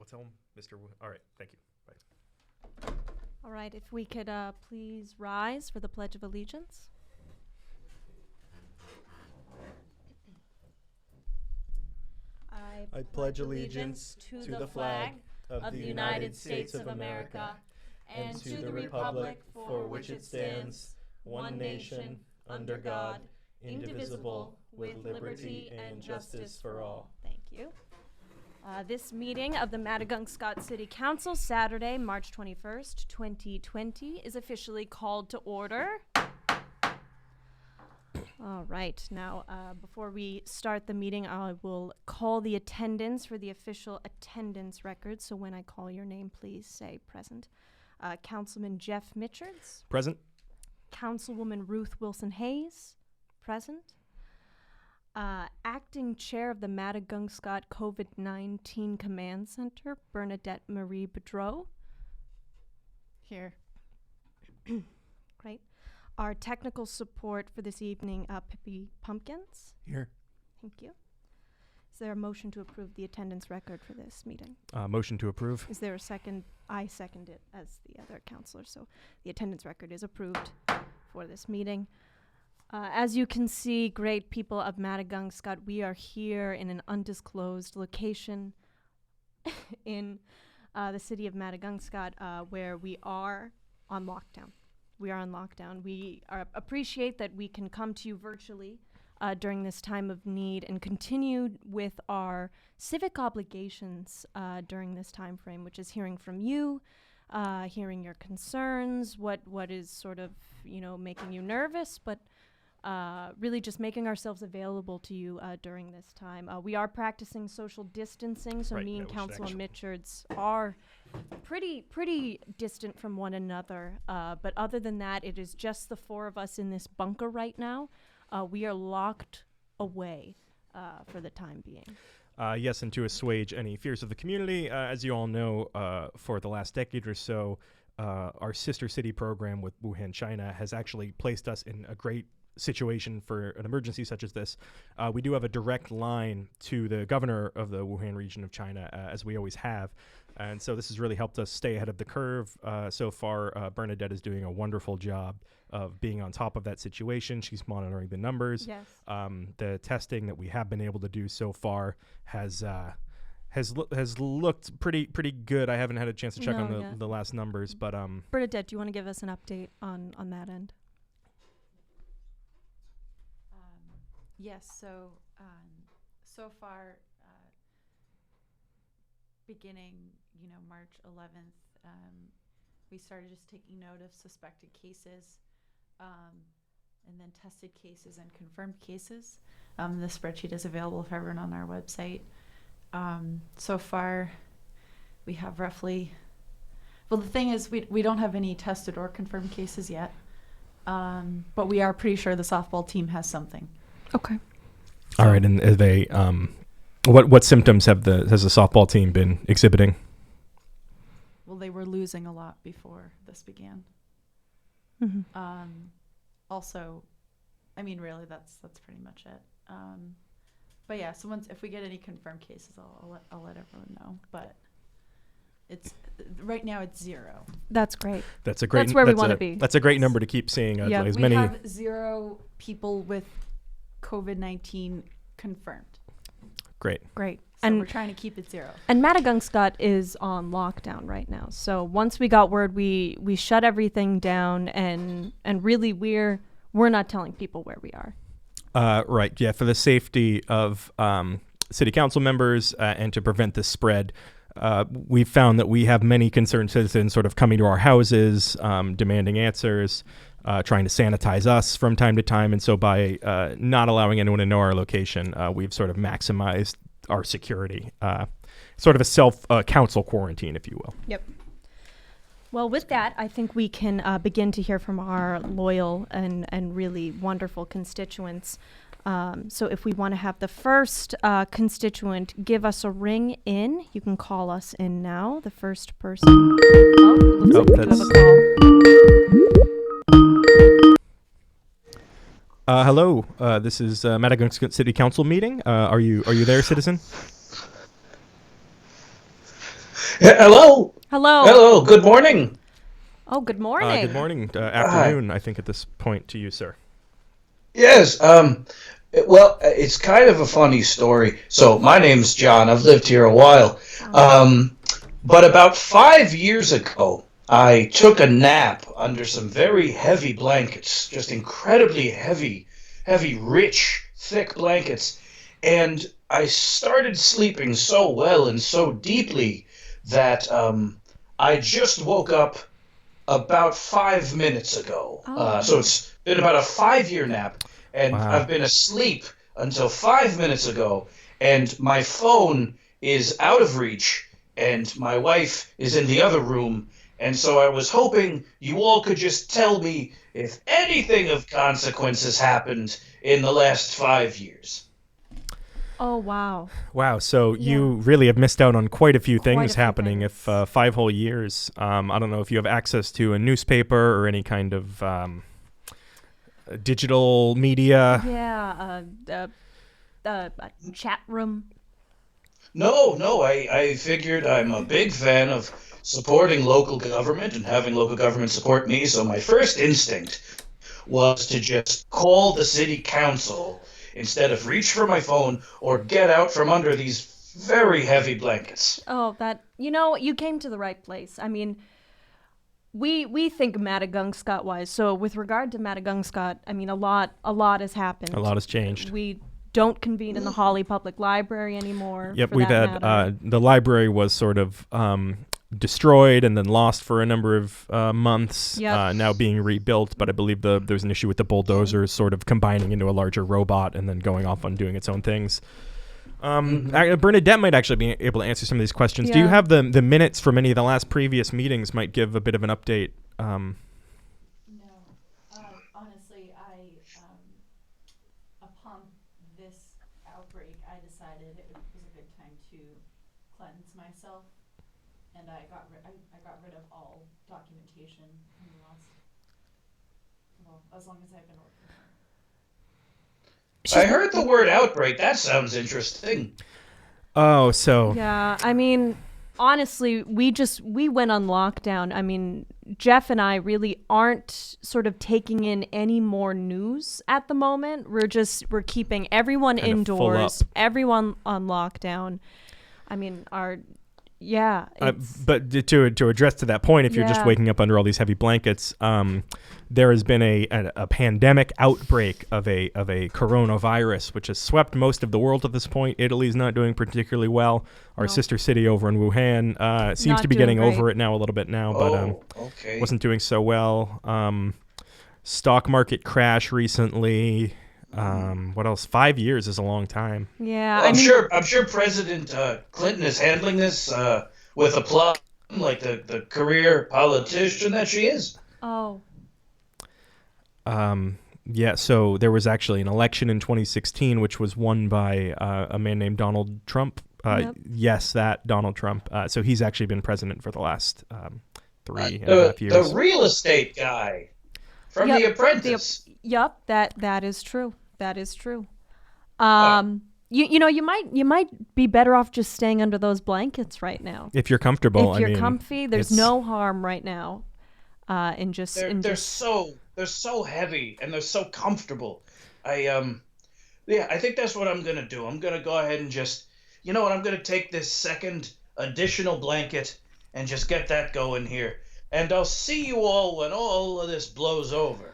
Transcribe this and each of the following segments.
we'll tell him, Mr. All right, thank you. Bye. All right, if we could please rise for the Pledge of Allegiance. I pledge allegiance to the flag of the United States of America and to the republic for which it stands, one nation, under God, indivisible, with liberty and justice for all. Thank you. This meeting of the Maddagunkscott City Council, Saturday, March 21st, 2020, is officially called to order. All right, now before we start the meeting, I will call the attendance for the official attendance record. So when I call your name, please say present. Councilman Jeff Mitchards. Present. Councilwoman Ruth Wilson-Hayes. Present. Acting Chair of the Maddagunkscott COVID-19 Command Center, Bernadette Marie Bedreau. Here. Great. Our technical support for this evening, Pippi Pumpkins. Here. Thank you. Is there a motion to approve the attendance record for this meeting? Motion to approve. Is there a second? I second it as the other counselor, so the attendance record is approved for this meeting. As you can see, great people of Maddagunkscott, we are here in an undisclosed location in the city of Maddagunkscott, where we are on lockdown. We are on lockdown. We appreciate that we can come to you virtually during this time of need and continue with our civic obligations during this time frame, which is hearing from you, hearing your concerns, what is sort of, making you nervous, but really just making ourselves available to you during this time. We are practicing social distancing, so Right, me and no Councilor distraction. Mitchards are pretty distant from one another. But other than that, it is just the four of us in this bunker right now. We are locked away for the time being. Yes, and to assuage any fears of the community, as you all know, for the last decade or so, our sister city program with Wuhan, China, has actually placed us in a great situation for an emergency such as this. We do have a direct line to the governor of the Wuhan region of China, as we always have. And so this has really helped us stay ahead of the curve. So far, Bernadette is doing a wonderful job of being on top of that situation. She's monitoring the numbers. Yes. The testing that we have been able to do so far has looked pretty good. I haven't had a chance to check on the last numbers, but Bernadette, do you want to give us an update on that end? Yes, so far, beginning, March 11th, we started just taking note of suspected cases, and then tested cases and confirmed cases. The spreadsheet is available for everyone on our website. So far, we have roughly, well, the thing is, we don't have any tested or confirmed cases yet, but we are pretty sure the softball team has something. Okay. all right. And are they what symptoms has the softball team been exhibiting? Well, they were losing a lot before this began. Mm-hmm. Also, I mean, really, that's pretty much it. But yeah, so if we get any confirmed cases, I'll let everyone know. But it's right now it's 0. That's great. That's a great. That's where we want to be. That's a great number to keep seeing. Yeah, as we many. have 0 people with COVID-19 confirmed. Great. Great. So And we're trying to keep it 0. And Maddagunkscott is on lockdown right now. So once we got word, we shut everything down, and really we're not telling people where we are. Right. Yeah. For the safety of city council members and to prevent this spread, we've found that we have many concerned citizens sort of coming to our houses, demanding answers, trying to sanitize us from time to time. And so by not allowing anyone to know our location, we've sort of maximized our security, sort of a self-council quarantine, if you will. Yep. Well, with that, I think we can begin to hear from our loyal and really wonderful constituents. So if we want to have the first constituent give us a ring in, you can call us in now. The first person. Looks like we do have a call. Hello. This is Maddagunkscott City Council meeting. Are you there, citizen? Hello. Hello. Hello. Good morning. Oh, good morning. Good morning, afternoon, I think, at this point to you, sir. Yes. Well, it's kind of a funny story. So my name's John. I've lived here a while. But about 5 years ago, I took a nap under some very heavy blankets, just incredibly heavy, rich, thick blankets. And I started sleeping so well and so deeply that I just woke up about 5 minutes ago. So it's been about a 5 year nap, and Wow. I've been asleep until 5 minutes ago, and my phone is out of reach, and my wife is in the other room, and so I was hoping you all could just tell me if anything of consequence has happened in the last 5 years. Oh, wow. Wow, so Yeah. you really have missed out on quite a few Quite a things few happening. things. If 5 whole years, I don't know if you have access to a newspaper or any kind of digital media. Yeah, a chat room. No, I figured I'm a big fan of supporting local government and having local government support me, so my first instinct was to just call the city council instead of reach for my phone or get out from under these very heavy blankets. Oh, you came to the right place. I mean, we think Maddagunkscott wise. So with regard to Maddagunkscott, I mean, a lot has happened. A lot has changed. We don't convene in the Holly Public Library anymore. Yep, for we've that had matter. the library was sort of destroyed and then lost for a number of months. Yep. Now being rebuilt, but I believe there's an issue with the bulldozers sort of combining into a larger robot and then going off on doing its own things. Bernadette might actually be able to answer some of these questions. Do you Yeah. have the minutes from any of the last previous meetings? Might give a bit of an update. No. Honestly, upon this outbreak, I decided it was a good time to cleanse myself, and I got rid of all documentation in the last, as long as I've been working here. I heard the word outbreak. That sounds interesting. Oh, so Yeah, I mean, honestly, we went on lockdown. I mean, Jeff and I really aren't sort of taking in any more news at the moment. We're keeping everyone Kind of full indoors, up. everyone on lockdown. I mean, but to address to that point, if you're just Yeah. waking up under all these heavy blankets, there has been a pandemic outbreak of a coronavirus, which has swept most of the world at this point. Italy's not doing particularly well. Our No. sister city over in Wuhan seems Not to be doing getting great. over it now a little bit now, but Okay. wasn't doing so well. Stock market crash recently. What else? 5 years is a long time. yeah, I'm sure President Clinton is handling this with aplomb, like the career politician that she is. Oh, Yeah, so there was actually an election in 2016, which was won by a man named Donald Trump. Yep. Yes, that Donald Trump. So he's actually been president for the last 3.5 years. The real estate guy from Yep, The Apprentice. yep. That is true. That is true. You might be better off just staying under those blankets right now. If you're comfortable, If you're I mean, comfy, there's it's- no harm right now. They're so heavy and they're so comfortable. I think that's what I'm gonna do. I'm gonna go ahead and just, you know what? I'm gonna take this second additional blanket and just get that going here. And I'll see you all when all of this blows over.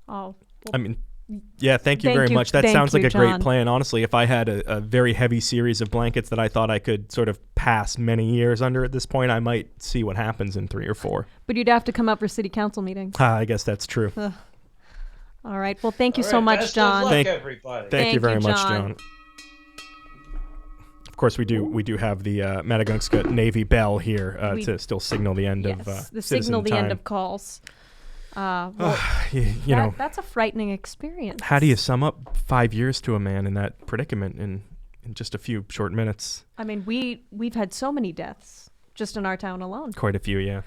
Oh, I mean, yeah, thank you Thank very you- much. That thank sounds like you, a great John. plan. Honestly, if I had a very heavy series of blankets that I thought I could sort of pass many years under at this point, I might see what happens in 3 or 4. but you'd have to come up for city council meetings. I guess that's true. All right. Well, thank you All so right, much, best John. of luck, Thank- everybody. Thank you Thank very you, much, John. John. Of course, we do have the Maddagunkscott Navy bell here We- to still signal the end Yes, of the citizen signal the time. end of calls. Well, you know, that's a frightening experience. how do you sum up 5 years to a man in that predicament in just a few short minutes? I mean, we've had so many deaths just in our town alone. Quite a few, yeah.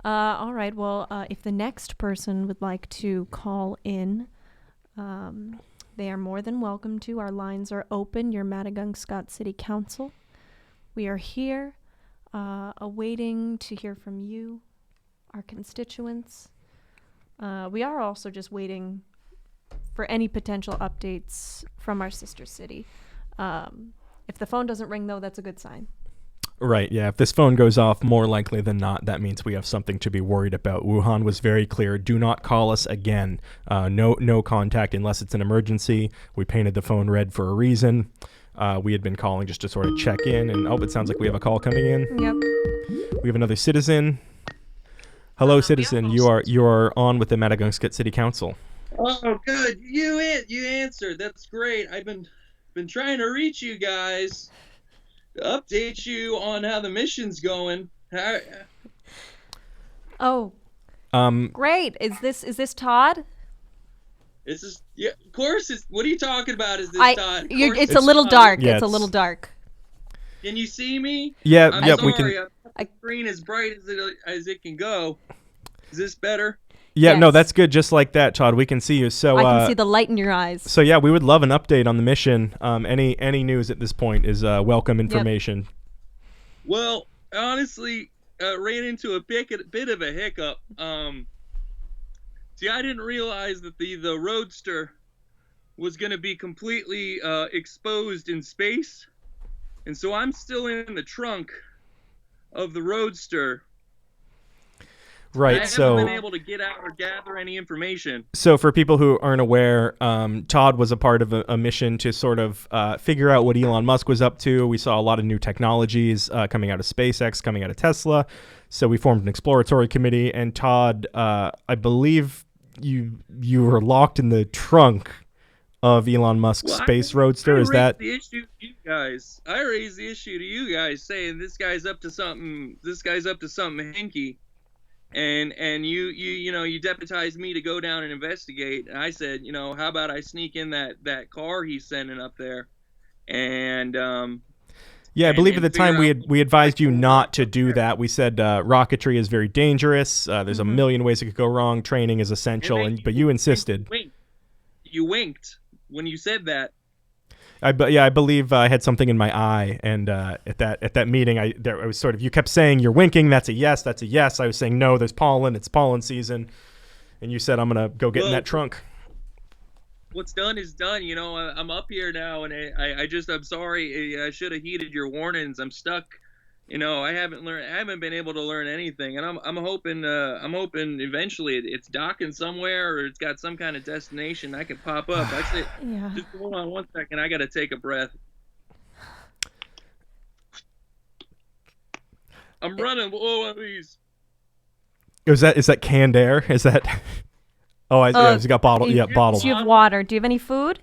All right. Well, if the next person would like to call in, they are more than welcome to. Our lines are open. Your Maddagunkscott City Council. We are here. awaiting to hear from you, our constituents. We are also just waiting for any potential updates from our sister city. If the phone doesn't ring, though, that's a good sign. Right, yeah. If this phone goes off, more likely than not, that means we have something to be worried about. Wuhan was very clear. Do not call us again. No contact unless it's an emergency. We painted the phone red for a reason. We had been calling just to sort of check in, and it sounds like we have a call coming in. Yep. We have another citizen. Hello, citizen. You are on with the Maddagunkscott City Council. Oh, good. You answered. That's great. I've been trying to reach you guys to update you on how the mission's going. Oh. Great. Is this Todd? This is, yeah, of course. What are you talking about? Is this Todd? It's a little dark. Yeah, it's a little dark. Can you see me? Yeah, I'm yeah, sorry. we can. The screen as bright as it can go. Is this better? Yeah, Yes. no, that's good. Just like that, Todd. We can see you. So I can see the light in your eyes. So yeah, we would love an update on the mission. Any news at this point is welcome information. Yep. Well, honestly, ran into a bit of a hiccup. See, I didn't realize that the Roadster was going to be completely exposed in space, and so I'm still in the trunk of the Roadster. Right, I haven't been able to get out or gather any information. So for people who aren't aware, Todd was a part of a mission to sort of figure out what Elon Musk was up to. We saw a lot of new technologies coming out of SpaceX, coming out of Tesla. So we formed an exploratory committee, and Todd, I believe you were locked in the trunk of Elon Musk's space roadster. Is that the issue to you guys? I raised the issue to you guys, saying this guy's up to something. This guy's up to something hinky. And you deputized me to go down and investigate. And I said, how about I sneak in that car he's sending up there, and yeah, I believe at the time we advised you not to do that. We said rocketry is very dangerous. There's a million ways it could go wrong. Training is essential, but you insisted. You winked when you said that. I believe I had something in my eye, and at that meeting, I was sort of, you kept saying you're winking. That's a yes. That's a yes. I was saying no. There's pollen. It's pollen season, and you said I'm gonna go get in that trunk. What's done is done. I'm up here now, and I'm sorry. I should have heeded your warnings. I'm stuck. I haven't been able to learn anything, and I'm hoping eventually it's docking somewhere, or it's got some kind of destination I can pop up. Actually, Yeah. just hold on one second. I gotta take a breath. I'm running low on these. Is that canned air? Is that? Oh, it's got bottled. Yeah, bottled. Do you have water? Do you have any food?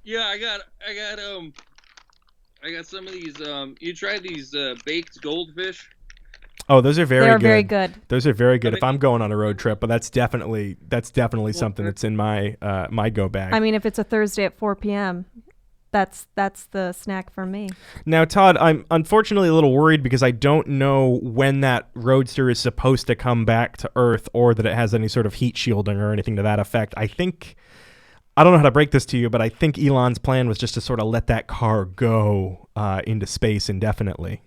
Yeah, I got some of these. You tried these baked goldfish? Oh, those are very good. Very good. Those are very good. If I'm going on a road trip, but that's definitely something that's in my my go bag. I mean, if it's a Thursday at 4 p.m., that's the snack for me. Now, Todd, I'm unfortunately a little worried because I don't know when that Roadster is supposed to come back to Earth, or that it has any sort of heat shielding or anything to that effect. I don't know how to break this to you, but I think Elon's plan was just to sort of let that car go into space indefinitely.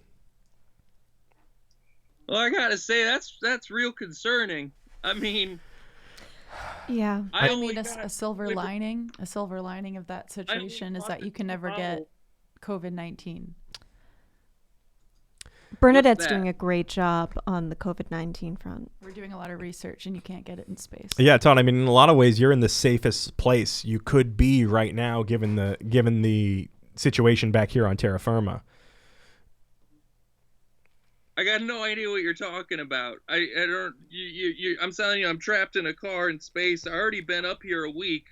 Well, I gotta say that's real concerning. I mean, yeah. I mean, a silver lining of that situation is that you can never get COVID-19. Bernadette's doing a great job on the COVID-19 front. We're doing a lot of research, and you can't get it in space. Yeah, Todd, I mean, in a lot of ways, you're in the safest place you could be right now, given the situation back here on terra firma. I got no idea what you're talking about. I don't. I'm telling you, I'm trapped in a car in space. I already been up here a week.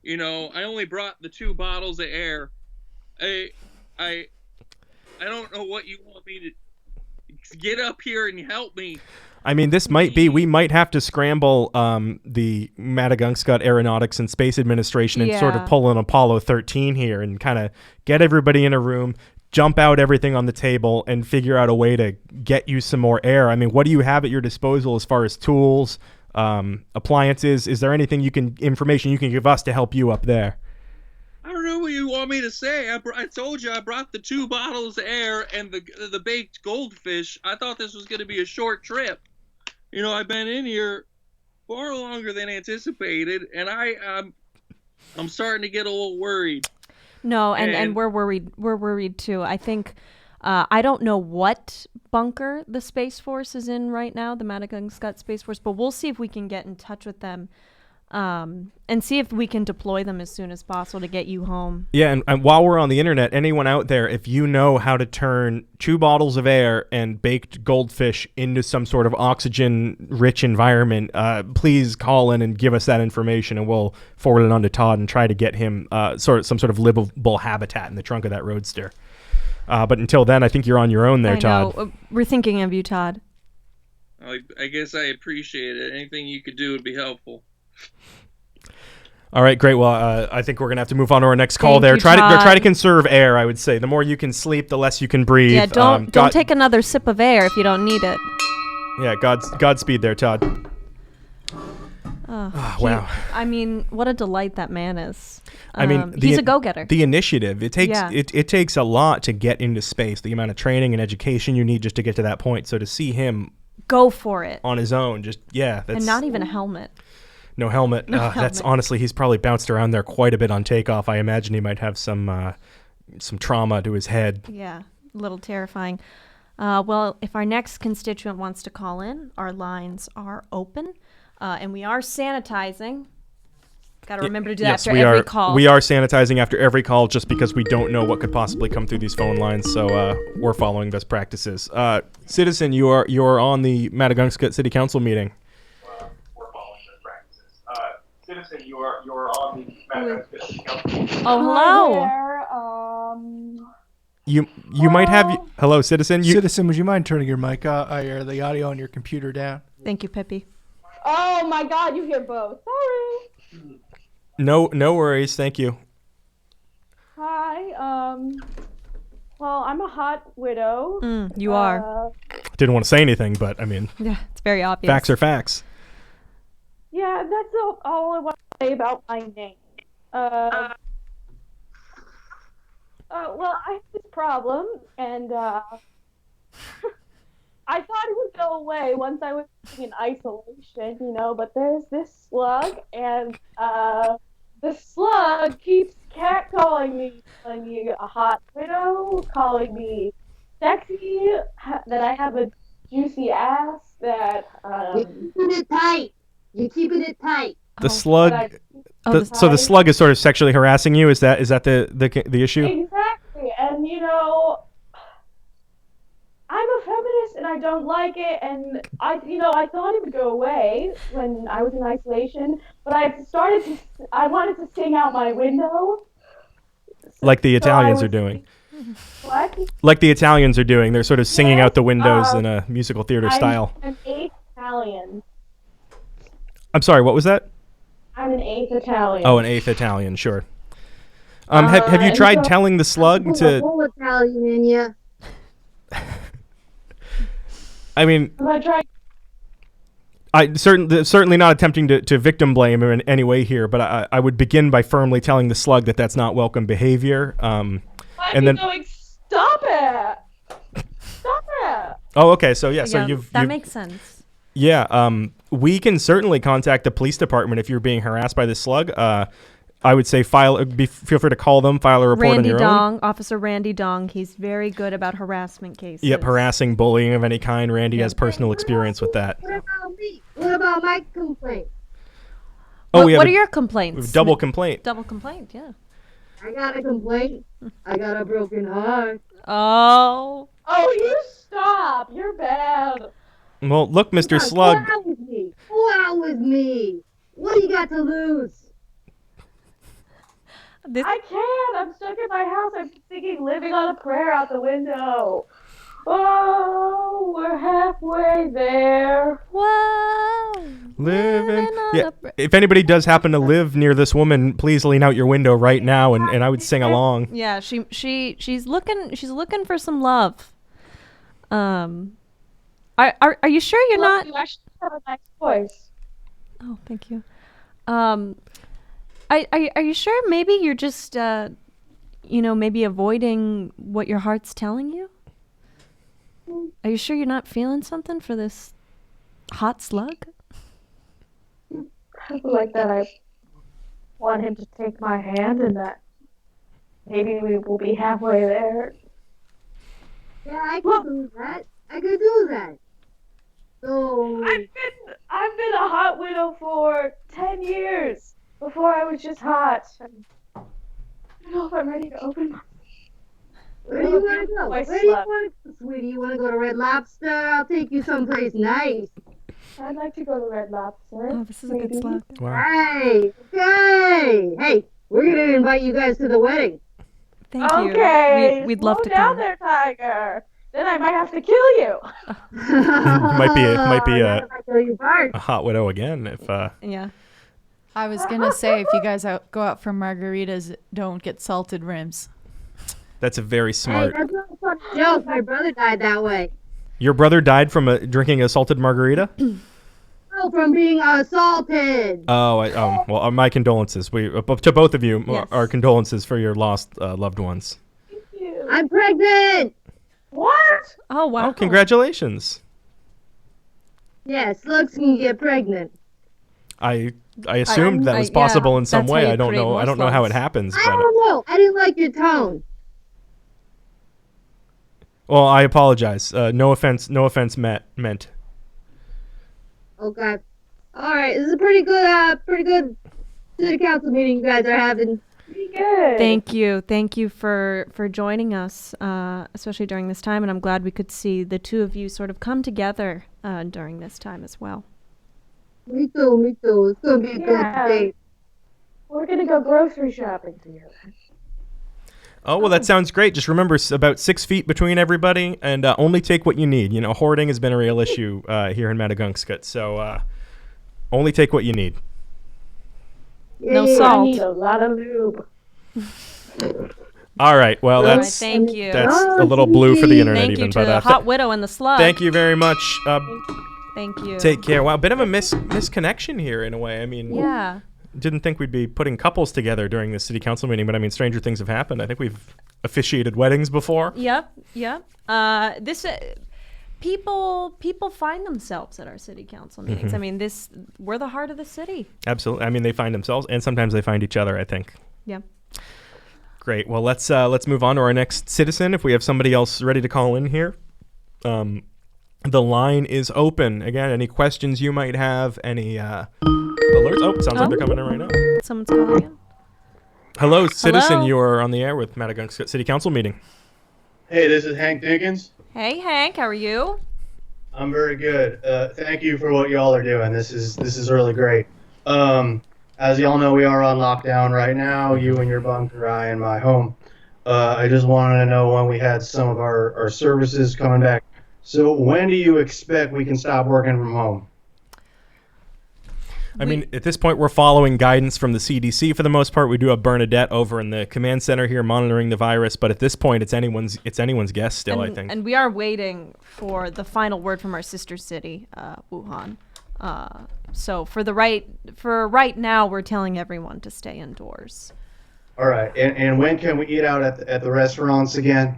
I only brought the 2 bottles of air. I don't know what you want me to get up here and help me. I mean, we might have to scramble the Maddagunkscott Aeronautics and Space Administration and sort of pull an Apollo 13 here and kind of get everybody in a room, jump out everything on the table, and figure out a way to get you some more air. I mean, what do you have at your disposal as far as tools, appliances? Is there anything information you can give us to help you up there? I don't know what you want me to say. I told you I brought the 2 bottles of air and the baked goldfish. I thought this was going to be a short trip. You know, I've been in here far longer than anticipated, and I'm starting to get a little worried. No, and we're worried. We're worried too. I think I don't know what bunker the Space Force is in right now, the Maddagunkscott Space Force, but we'll see if we can get in touch with them and see if we can deploy them as soon as possible to get you home. Yeah, and while we're on the internet, anyone out there, if you know how to turn 2 bottles of air and baked goldfish into some sort of oxygen-rich environment, please call in and give us that information, and we'll forward it on to Todd and try to get him some sort of livable habitat in the trunk of that roadster. But until then, I think you're on your own there, Todd. Know. We're thinking of you, Todd. I guess I appreciate it. Anything you could do would be helpful. All right, great. Well, I think we're gonna have to move on to our next call. Thank you, Try to conserve air. I would say the more you can sleep, the less you can breathe. Yeah, don't take another sip of air if you don't need it. Yeah, Godspeed there, Todd. Wow. I mean, what a delight that man is. I mean, he's a go-getter. The initiative it takes a lot to get into space. The amount of training and education you need just to get to that point. So to see him go for it on his own, and not even a helmet. No helmet. That's honestly, he's probably bounced around there quite a bit on takeoff. I imagine he might have some trauma to his head. Yeah, a little terrifying. Well, if our next constituent wants to call in, our lines are open, and we are sanitizing. Got to remember to do that after every call. We are sanitizing after every call just because we don't know what could possibly come through these phone lines. So we're following best practices. Citizen, you are on the Maddagunkscott City Council meeting. Citizen, you are on the Maddagunkscott City Council meeting. Oh, hello. You might have hello, Citizen. Citizen, would you mind turning your mic or the audio on your computer down? Thank you, Pippi. Oh my God, you hear both. Sorry. No worries. Thank you. Hi. Well, I'm a hot widow. You are. Didn't want to say anything, but I mean, yeah, it's very obvious. Facts are facts. Yeah, that's all I want to say about my name. Well, I have this problem, and I thought it would go away once I was in isolation, but there's this slug, and the slug keeps calling me a hot widow, calling me sexy, that I have a juicy ass, that You're keeping it tight. You're keeping it tight. The slug. So the slug is sort of sexually harassing you. Is that the issue? Exactly, and I'm a feminist and I don't like it, and I thought it would go away when I was in isolation, but I wanted to sing out my window. Like the Italians are doing. What? Like the Italians are doing. They're sort of singing out the windows in a musical theater style. I'm an 8th Italian. I'm sorry, what was that? I'm an 8th Italian. Oh, an 8th Italian, sure. Have you tried telling the slug to... Whole Italian in you. I mean... certainly not attempting to victim blame him in any way here, but I would begin by firmly telling the slug that that's not welcome behavior. And then stop it! Stop it! Oh, okay. So yeah, so you've makes sense. Yeah. We can certainly contact the police department if you're being harassed by the slug. I would say feel free to call them, file a report on your own. Officer Randy Dong, he's very good about harassment cases. Yep, harassing, bullying of any kind. Randy has personal experience with that. What about me? What about my complaint? Oh, what are your complaints? We have double complaint. Double complaint, yeah. I got a complaint. I got a broken heart. Oh. Oh, you stop. You're bad. Well, look, Mr. Slug. Pull out with me. What do you got to lose? I can't. I'm stuck in my house. I'm thinking living on a prayer out the window. Oh, we're halfway there. Whoa. Living. Yeah. If anybody does happen to live near this woman, please lean out your window right now, and I would sing along. Yeah, she's looking for some love. Are you sure you're not? You actually have a nice voice. Oh, thank you. Are you sure? Maybe you're just, maybe avoiding what your heart's telling you? Are you sure you're not feeling something for this hot slug? Like that I want him to take my hand and that maybe we will be halfway there. Yeah, I could do that. I could do that. So I've been a hot widow for 10 years. Before I was just hot. I don't know if I'm ready to open my... where do you want to go? Where do you want to go, sweetie? You want to go to Red Lobster? I'll take you someplace nice. I'd like to go to Red Lobster. Oh, this is a good slug. Wow. Right. Okay. Hey, we're going to invite you guys to the wedding. Thank you. Okay. We'd love to Slow down come. there, Tiger. Then I might have to kill you. might be a kill you first. a hot widow again if Yeah. I was gonna say, if you guys go out for margaritas, don't get salted rims. That's a very smart. Hey, that's not a funny joke. My brother died that way. Your brother died from drinking a salted margarita? Oh, from being assaulted. Oh, well, my condolences. To both of you, Yes. our condolences for your lost loved ones. Thank you. I'm pregnant. What? Oh, wow. Oh, congratulations. Yeah, slugs can get pregnant. I assumed that was possible in some that's how way. you I don't create know. more I don't know how it slugs. happens. I But don't know. I didn't like your tone. well, I apologize. No offense. No offense meant. Okay. All right. This is a pretty good city council meeting you guys are having. Pretty good. Thank you for joining us, especially during this time, and I'm glad we could see the two of you sort of come together during this time as well. Me too. It's gonna be a Yeah. good date. We're gonna go grocery shopping together. Oh well, that sounds great. Just remember, about 6 feet between everybody, and only take what you need. You know, hoarding has been a real issue here in Maddagunkscott, so only take what you need. No Yeah. I salt. need a lot of lube. All right. Well, All right, that's thank you. that's a little blue for the internet Thank you even. to But the hot widow and the slug. thank you very much. Thank you. Take care. Wow, a bit of a misconnection here in a way. I mean, Yeah. didn't think we'd be putting couples together during this city council meeting, but I mean, stranger things have happened. I think we've officiated weddings before. Yep. This people find themselves at our city council meetings. Mhm. I mean, we're the heart of the city. Absolutely. I mean, they find themselves, and sometimes they find each other, I think. Yeah. Great. Well, let's move on to our next citizen. If we have somebody else ready to call in here, the line is open. Again, any questions you might have, any alerts? Oh, sounds like they're coming in right now. Someone's calling in. Hello, citizen. Hello. You are on the air with Maddagunkscott City Council meeting. Hey, this is Hank Dinkins. Hey, Hank. How are you? I'm very good. Thank you for what y'all are doing. This is really great. As y'all know, we are on lockdown right now. You and your bunker, I and my home. I just wanted to know when we had some of our services coming back. So when do you expect we can stop working from home? I mean, at this point, we're following guidance from the CDC for the most part. We do have Bernadette over in the command center here monitoring the virus, but at this point, it's anyone's guess still, I think. And we are waiting for the final word from our sister city, Wuhan. So for right now, we're telling everyone to stay indoors. All right. And when can we eat out at the restaurants again?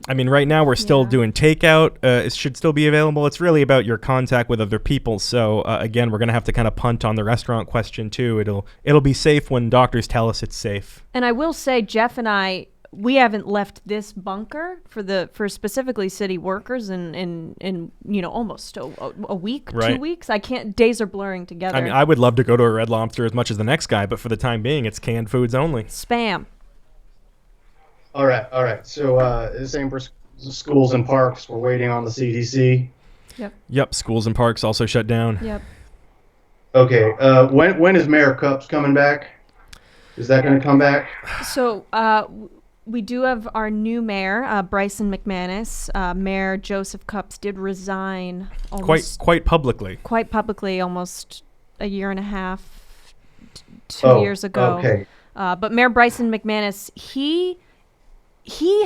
I mean, right now we're still doing takeout. It should still be available. It's really about your contact with other people. So again, we're gonna have to kind of punt on the restaurant question too. It'll be safe when doctors tell us it's safe. And I will say, Jeff and I, we haven't left this bunker for specifically city workers in almost a week, Right. 2 weeks. Days are blurring together. I mean, I would love to go to a Red Lobster as much as the next guy, but for the time being, it's canned foods only. Spam. All right. So the same for schools and parks. We're waiting on the CDC. Yep. Schools and parks also shut down. Yep. Okay. When is Mayor Cups coming back? Is that going to come back? So we do have our new mayor, Bryson McManus. Mayor Joseph Cups did resign Quite publicly. quite publicly almost a year and a half, 2 years ago. Okay. But Mayor Bryson McManus, he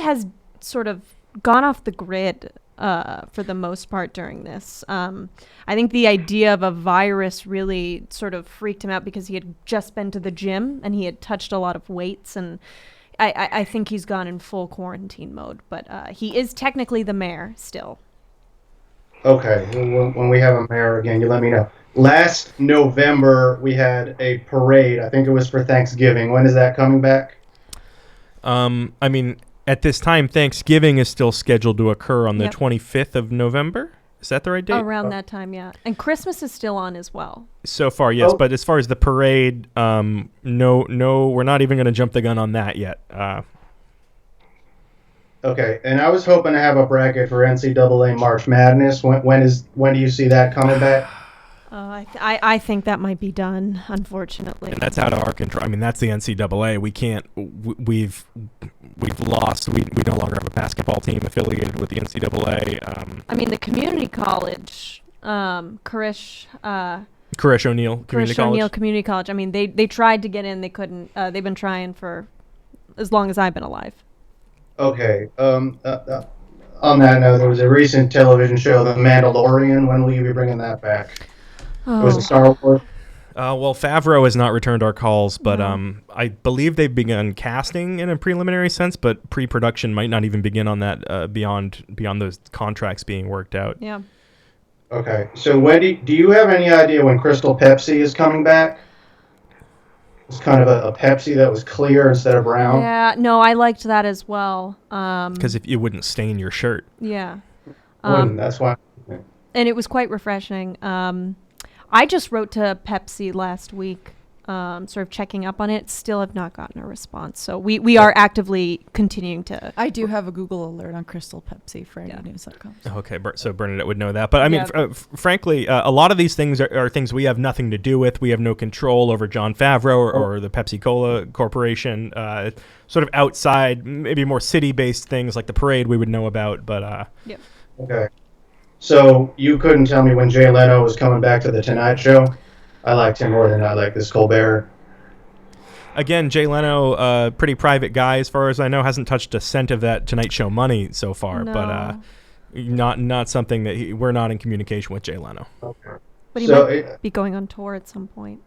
has sort of gone off the grid for the most part during this. I think the idea of a virus really sort of freaked him out because he had just been to the gym and he had touched a lot of weights, and I think he's gone in full quarantine mode. But he is technically the mayor still. Okay, when we have a mayor again, you let me know. Last November, we had a parade. I think it was for Thanksgiving. When is that coming back? I mean, at this time, Thanksgiving is still scheduled to occur on the 25th of November. Is that the right date? Around that time, yeah. And Christmas is still on as well. So far, yes. But as far as the parade, no, we're not even going to jump the gun on that yet. Okay, and I was hoping to have a bracket for NCAA March Madness. When do you see that coming back? I think that might be done, unfortunately. And that's out of our control. I mean, that's the NCAA. We can't. We've lost. We no longer have a basketball team affiliated with the NCAA. I mean, the community college, Koresh O'Neill Community College. I mean, they tried to get in. They couldn't. They've been trying for as long as I've been alive. Okay. On that note, there was a recent television show, The Mandalorian. When will you be bringing that back? It was a Star Wars. Well, Favreau has not returned our calls, but I believe they've begun casting in a preliminary sense, but pre-production might not even begin on that beyond those contracts being worked out. Yeah. Okay. So Wendy, do you have any idea when Crystal Pepsi is coming back? It's kind of a Pepsi that was clear instead of brown. Yeah, no, I liked that as well. Because if you wouldn't stain your shirt. Yeah. That's why. And it was quite refreshing. I just wrote to Pepsi last week, sort of checking up on it. Still have not gotten a response. So we are actively continuing to. I do have a Google alert on Crystal Pepsi for any news that comes. Okay, so Bernadette would know that. But I mean, frankly, a lot of these things are things we have nothing to do with. We have no control over Jon Favreau or the Pepsi Cola Corporation. Sort of outside, maybe more city-based things like the parade we would know about. But Yep. Okay. So you couldn't tell me when Jay Leno was coming back to the Tonight Show? I liked him more than I like this Colbert. Again, Jay Leno, pretty private guy as far as I know, hasn't touched a cent of that Tonight Show money so far. No. But not something that we're not in communication with Jay Leno. Okay. But he might be going on tour at some point.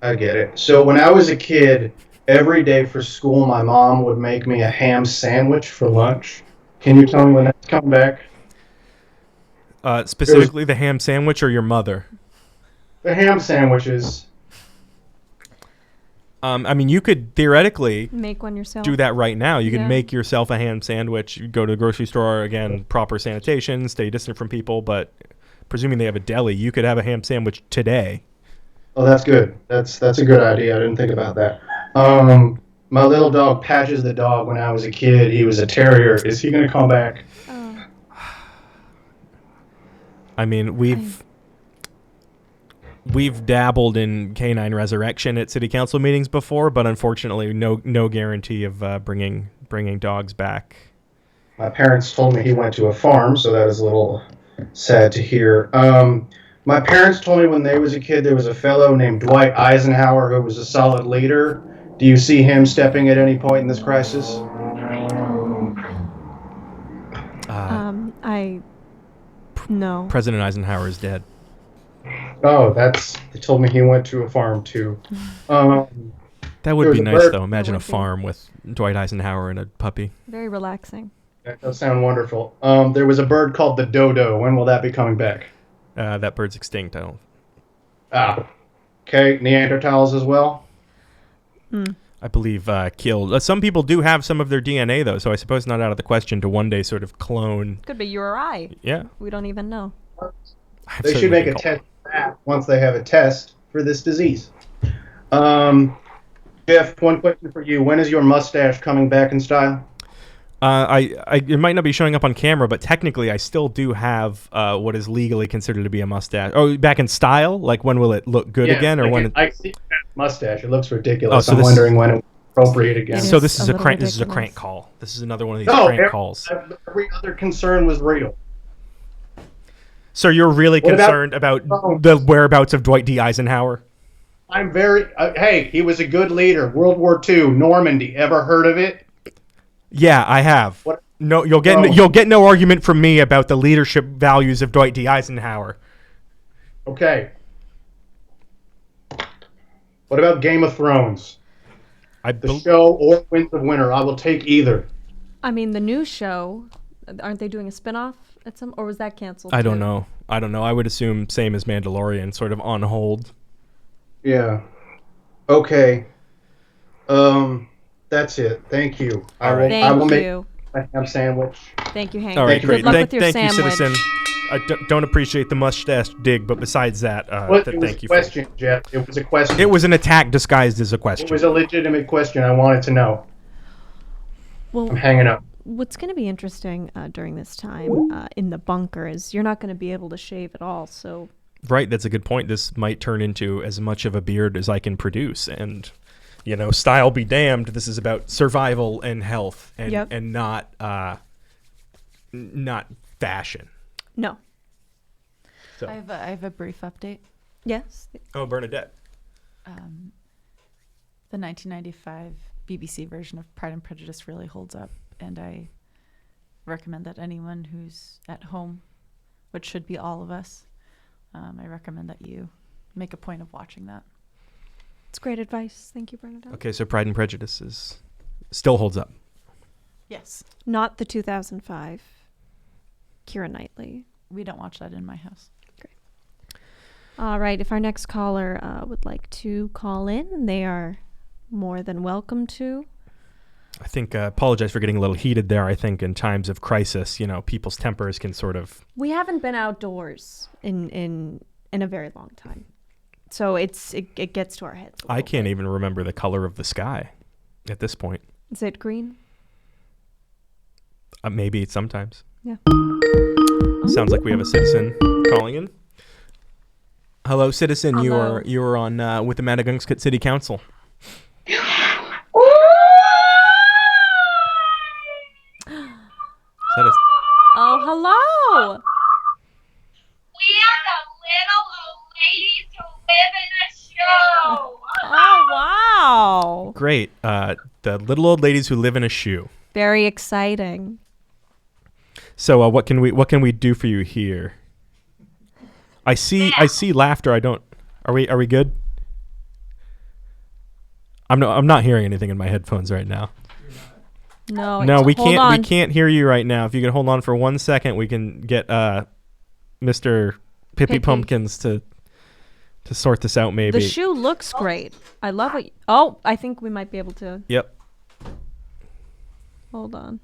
I get it. So when I was a kid, every day for school, my mom would make me a ham sandwich for lunch. Can you tell me when that's coming back? Specifically the ham sandwich or your mother? The ham sandwiches. I mean, you could theoretically make one yourself. Do that right now. You can make yourself a ham sandwich. You go to the grocery store, again, proper sanitation, stay distant from people, but presuming they have a deli, you could have a ham sandwich today. Oh, that's good. That's a good idea. I didn't think about that. My little dog, Patches the dog, when I was a kid, he was a terrier. Is he going to come back? I mean, we've dabbled in canine resurrection at city council meetings before, but unfortunately, no guarantee of bringing dogs back. My parents told me he went to a farm, so that is a little sad to hear. My parents told me when they was a kid there was a fellow named Dwight Eisenhower who was a solid leader. Do you see him stepping at any point in this crisis? No. President Eisenhower is dead. Oh, they told me he went to a farm too. That would be nice, though. Imagine a farm with Dwight Eisenhower and a puppy. Very relaxing. That does sound wonderful. There was a bird called the dodo. When will that be coming back? That bird's extinct, I don't. Okay. Neanderthals as well? I believe killed. Some people do have some of their DNA, though, so I suppose not out of the question to one day sort of clone. Could be you or I. Yeah. We don't even know. They should make a test for that once they have a test for this disease. Jeff, one question for you. When is your mustache coming back in style? It might not be showing up on camera, but technically I still do have what is legally considered to be a mustache. Oh, back in style? Like when will it look good again? Or when I see that mustache. It looks ridiculous. I'm wondering when it's appropriate again. So this is a crank call. This is another one of these crank calls. Every other concern was real. So you're really concerned about the whereabouts of Dwight D. Eisenhower? I'm very... hey, he was a good leader. World War II, Normandy. Ever heard of it? Yeah, I have. No, you'll get no argument from me about the leadership values of Dwight D. Eisenhower. Okay. What about Game of Thrones? The show or Winds of Winter. I will take either. I mean, the new show, aren't they doing a spinoff at some, or was that canceled? I don't know. I would assume same as Mandalorian, sort of on hold. Yeah. Okay. That's it. Thank you. All right. I will make you. a ham sandwich. Thank you, Hank. All right, Good great. luck with your Thank sandwich. you, citizen. I don't appreciate the mustache dig, but besides that, thank you. Question, Jeff. It was a question. It was an attack disguised as a question. It was a legitimate question. I wanted to know. Well, I'm hanging up. What's going to be interesting during this time in the bunker is you're not going to be able to shave at all. So Right, that's a good point. This might turn into as much of a beard as I can produce, and style be damned. This is about survival and health, and not fashion. No. So. I have a brief update. Yes. Oh, Bernadette. The 1995 BBC version of Pride and Prejudice really holds up, and I recommend that anyone who's at home, which should be all of us, I recommend that you make a point of watching that. It's great advice. Thank you, Bernadette. Okay, so Pride and Prejudice still holds up. Yes. Not the 2005 Keira Knightley. We don't watch that in my house. Great. All right. If our next caller would like to call in, they are more than welcome to. I think, apologize for getting a little heated there. I think in times of crisis, people's tempers can sort of... We haven't been outdoors in a very long time. So it gets to our heads. I can't even remember the color of the sky at this point. Is it green? Maybe sometimes. Yeah. Sounds like we have a citizen calling in. Hello, citizen. Hello. You are on with the Maddagunkscott City Council. Oh, hello. We are the little old ladies who live in a shoe. Oh, wow. Great. The little old ladies who live in a shoe. Very exciting. So, what can we do for you here? I see laughter. I don't. Are we good? I'm not hearing anything in my headphones right now. No, we can't. We can't hear you right now. If you can hold on for 1 second, we can get Mr. Pippi Pumpkins to sort this out. Maybe the shoe looks great. I love it. I think we might be able to. Yep. Hold on.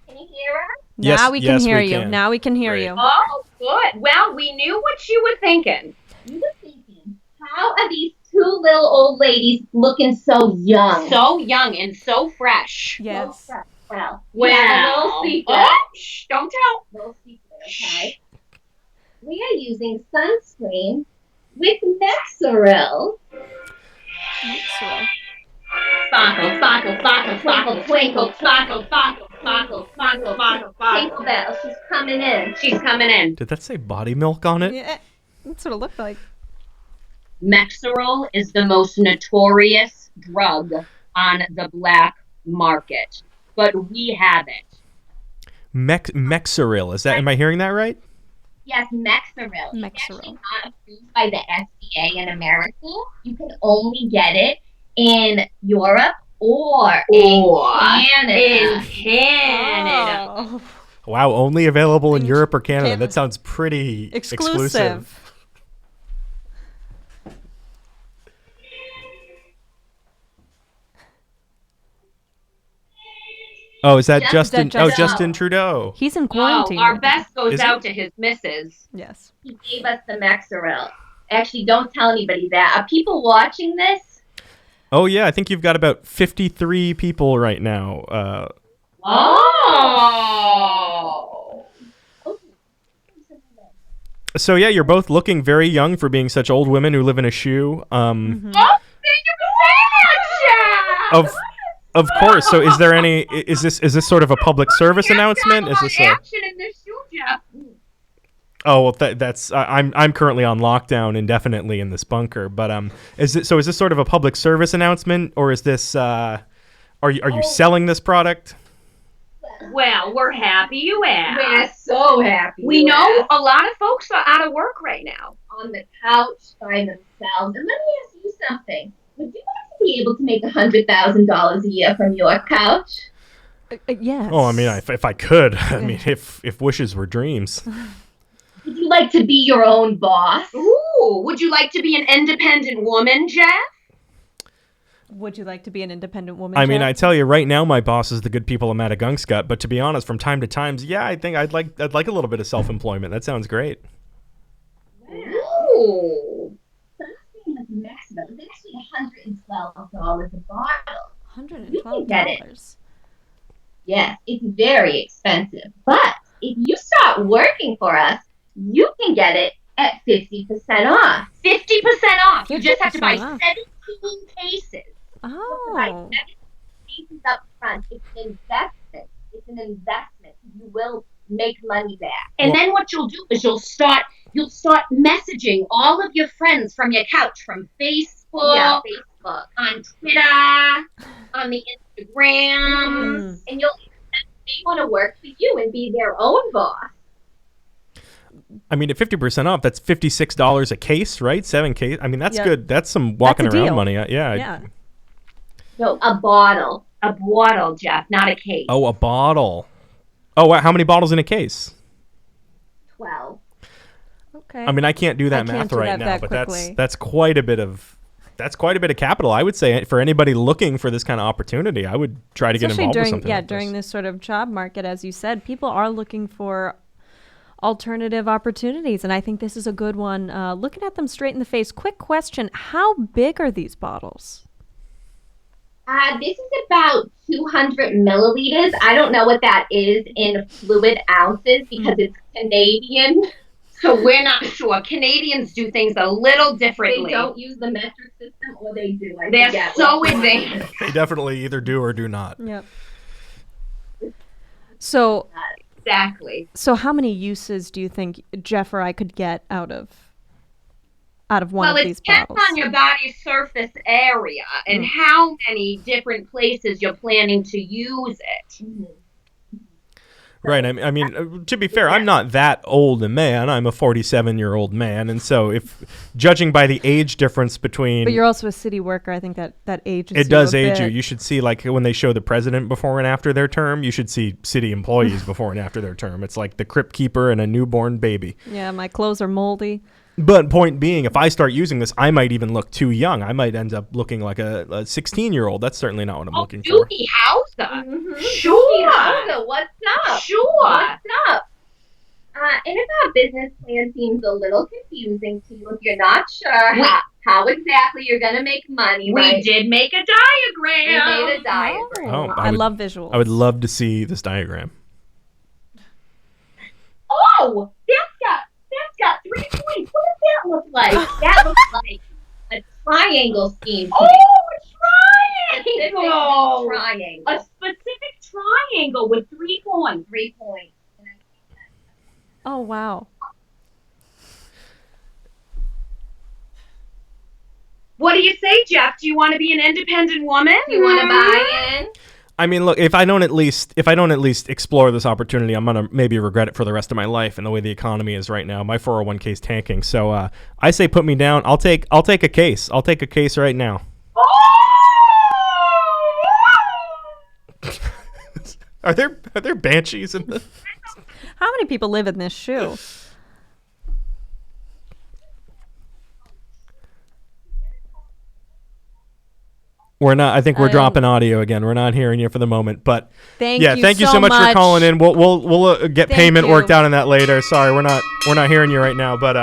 Can you hear us? Yes, now we can hear you. Can. Now we can hear you. Oh, good. Well, we knew what you were thinking. You were thinking, how are these two little old ladies looking so young? So young and so fresh. Yes. So fresh. Well, little secret. Oh, shh, don't tell. Little secret, okay? We are using sunscreen with Mexeril. Sparkle, sparkle, sparkle, sparkle, twinkle, sparkle, sparkle, sparkle, sparkle, sparkle, sparkle. Tinkerbell, she's coming in. She's coming in. Did that say body milk on it? Yeah, that's what it looked like. Mexeril is the most notorious drug on the black market, but we have it. Mexeril. Is that? Am I hearing that right? Yes, Mexeril. Mexeril. It's actually not approved by the FDA in America. You can only get it in Europe or in Canada. Oh. Wow, only available in Europe or Canada. That sounds pretty exclusive. Oh, is that Justin? Oh, Justin Trudeau. He's in quarantine. Our best goes Is out to his missus. Yes. He gave us the Mexeril. Actually, don't tell anybody that. Are people watching this? Oh yeah, I think you've got about 53 people right now. Oh. So yeah, you're both looking very young for being such old women who live in a shoe. Oh, thank you so much. Of course. So is there any? Is this sort of a public service announcement? Is this action in this shoe, Jeff? Oh well, that's I'm currently on lockdown indefinitely in this bunker. But is this sort of a public service announcement, or is this are you selling this product? Well, we're happy you asked. We're so happy. We know a lot of folks are out of work right now. On the couch by themselves. And let me ask you something. Would you like to be able to make $100,000 a year from your couch? Yes. Oh, I mean, if I could. I mean, if wishes were dreams. Would you like to be your own boss? Ooh, would you like to be an independent woman, Jeff? Would you like to be an independent woman? I mean, Jeff? I tell you right now, my boss is the good people of Maddagunkscott. But to be honest, from time to time, yeah, I think I'd like a little bit of self-employment. That sounds great. Ooh. Sunscreen with Maxima is actually $112 a bottle. You can get it. $112. Yes, it's very expensive. But if you start working for us, you can get it at 50% off. 50% off. You just have to buy 50% off. 17 cases. Oh. Buy 17 cases up front. It's an investment. It's an investment. You will make money back. And then what you'll do is you'll start messaging all of your friends from your couch, from Facebook, on Twitter, on the Instagram, and they want to work for you and be their own boss. I mean, at 50% off, that's $56 a case, right? 7 case. I mean, that's good. That's some walking That's a around deal. money. Yeah. No, a bottle. a bottle, Jeff, not a case. Oh, a bottle. Oh, how many bottles in a case? 12. Okay. I mean, I can't do that can't math do right that now, that but quickly. that's quite a bit of capital, I would say, for anybody looking for this kind of opportunity. I would try to get Especially involved during with something like during this. this sort of job market, as you said, people are looking for alternative opportunities, and I think this is a good one. Looking at them straight in the face. Quick question: how big are these bottles? This is about 200 milliliters. I don't know what that is in fluid ounces because it's Canadian. So we're not sure. Canadians do things a little differently. They don't use the metric system, or they do. They're so advanced. They definitely either do or do not. Yep. So Exactly. So how many uses do you think Jeff or I could get out of one Well, of it these depends bottles? on your body's surface area and how many different places you're planning to use it. Right. I mean, to be fair, I'm not that old a man. I'm a 47-year-old man, and so if judging by the age difference between, But you're also a city worker. I think that ages it you does a age you. bit. You should see, like, when they show the president before and after their term, you should see city employees before and after their term. It's like the crypt keeper and a newborn baby. Yeah, my clothes are moldy. But point being, if I start using this, I might even look too young. I might end up looking like a 16-year-old. That's certainly not what I'm looking for. Doogie Howser. Mm-hmm. Sure. Howser, what's up? Sure. What's up? And if our business plan seems a little confusing to you, if you're not sure how exactly you're going to make money, We right? did make a diagram. We made a diagram. Oh, I love visuals. I would love to see this diagram. Oh, that's got 3 points. What does that look like? That looks like a triangle scheme. Oh, a Specific triangle. triangle. A specific triangle with 3 points. 3 points. Oh, wow. What do you say, Jeff? Do you want to be an independent woman? Do you want to buy in? I mean, look, if I don't at least explore this opportunity, I'm gonna maybe regret it for the rest of my life. And the way the economy is right now, my 401k is tanking. So I say put me down. I'll take a case. I'll take a case right now. Are there banshees in this? How many people live in this shoe? We're not. I think we're dropping audio again. We're not hearing you for the moment. But Thank thank you so much for calling in. We'll get payment worked out on that later. Sorry, we're not hearing you right now. But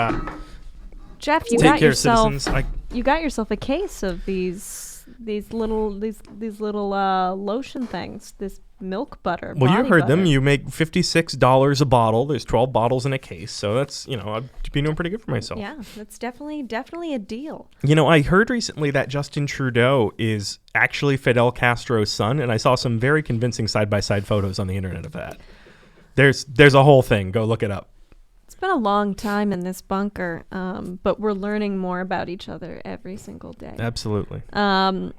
Jeff, you take got care, yourself citizens. you got yourself a case of these little lotion things. This milk butter. Well, you body heard them. butter. You make $56 a bottle. There's 12 bottles in a case. So that's, I'd be doing pretty good for myself. Yeah, that's definitely a deal. I heard recently that Justin Trudeau is actually Fidel Castro's son, and I saw some very convincing side-by-side photos on the internet of that. There's a whole thing. Go look it up. It's been a long time in this bunker, but we're learning more about each other every single day. Absolutely.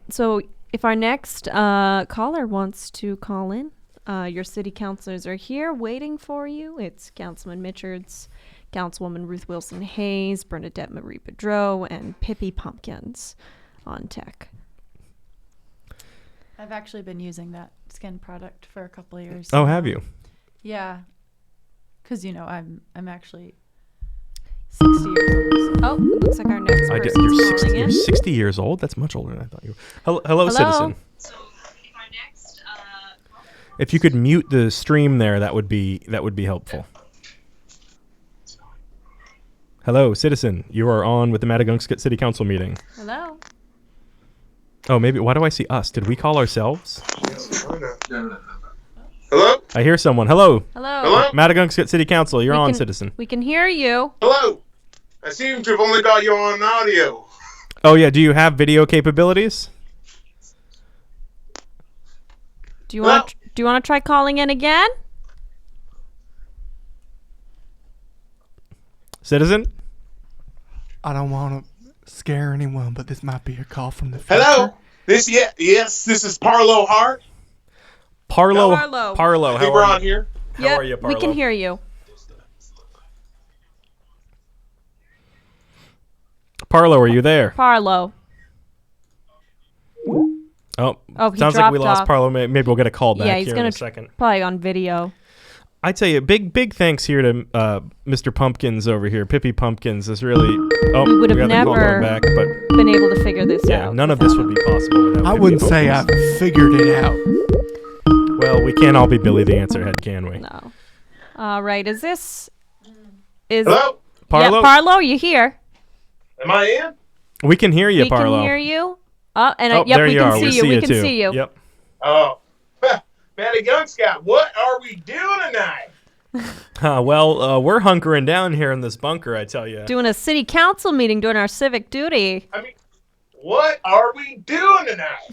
So if our next caller wants to call in, Your city councilors are here waiting for you. It's Councilman Mitchards, Councilwoman Ruth Wilson Hayes, Bernadette Marie Bedreau, and Pippi Pumpkins on tech. I've actually been using that skin product for a couple of years. Oh, have you? Yeah, because I'm actually 60 years old. Oh, looks like our next person's calling in. You're 60 years old? That's much older than I thought you were. Hello, citizen. If you could mute the stream there, that would be helpful. Hello, citizen. You are on with the Maddagunkscott City Council meeting. Hello. Oh, maybe. Why do I see us? Did we call ourselves? Hello? I hear someone. Hello. Hello. Maddagunkscott City Council. You're on, citizen. We can hear you. Hello. I seem to have only got you on audio. Oh, yeah. Do you have video capabilities? Do you want to try calling in again? Citizen? I don't want to scare anyone, but this might be a call from the future. Hello? This is Parlo Hart. Parlo. Parlo. How we're are on here. How are you, Parlo? We can hear you. Parlo, are you there? Parlo. Oh, he sounds like we dropped lost off. Parlo. Maybe we'll get a call back Yeah, he's here gonna in a second. probably on video. I tell you, big thanks here to Mr. Pumpkins over here. Pippi Pumpkins is really. Oh, We would have got the call never going back, but been able to figure this yeah, out. none of this would be possible without I Pippi wouldn't say I Pumpkins. figured it out. Well, we can't all be Billy the Answer Head, can we? No. All right. Is Hello? Parlo? Yeah, Parlo, you here? Am I in? We can hear you, We Parlo. can hear you. Yep, there we you can are. see We you. We you can too. see you. Yep. Oh. Maddagunkscott, what are we doing tonight? We're hunkering down here in this bunker, I tell you. Doing a city council meeting, doing our civic duty. I mean, what are we doing tonight?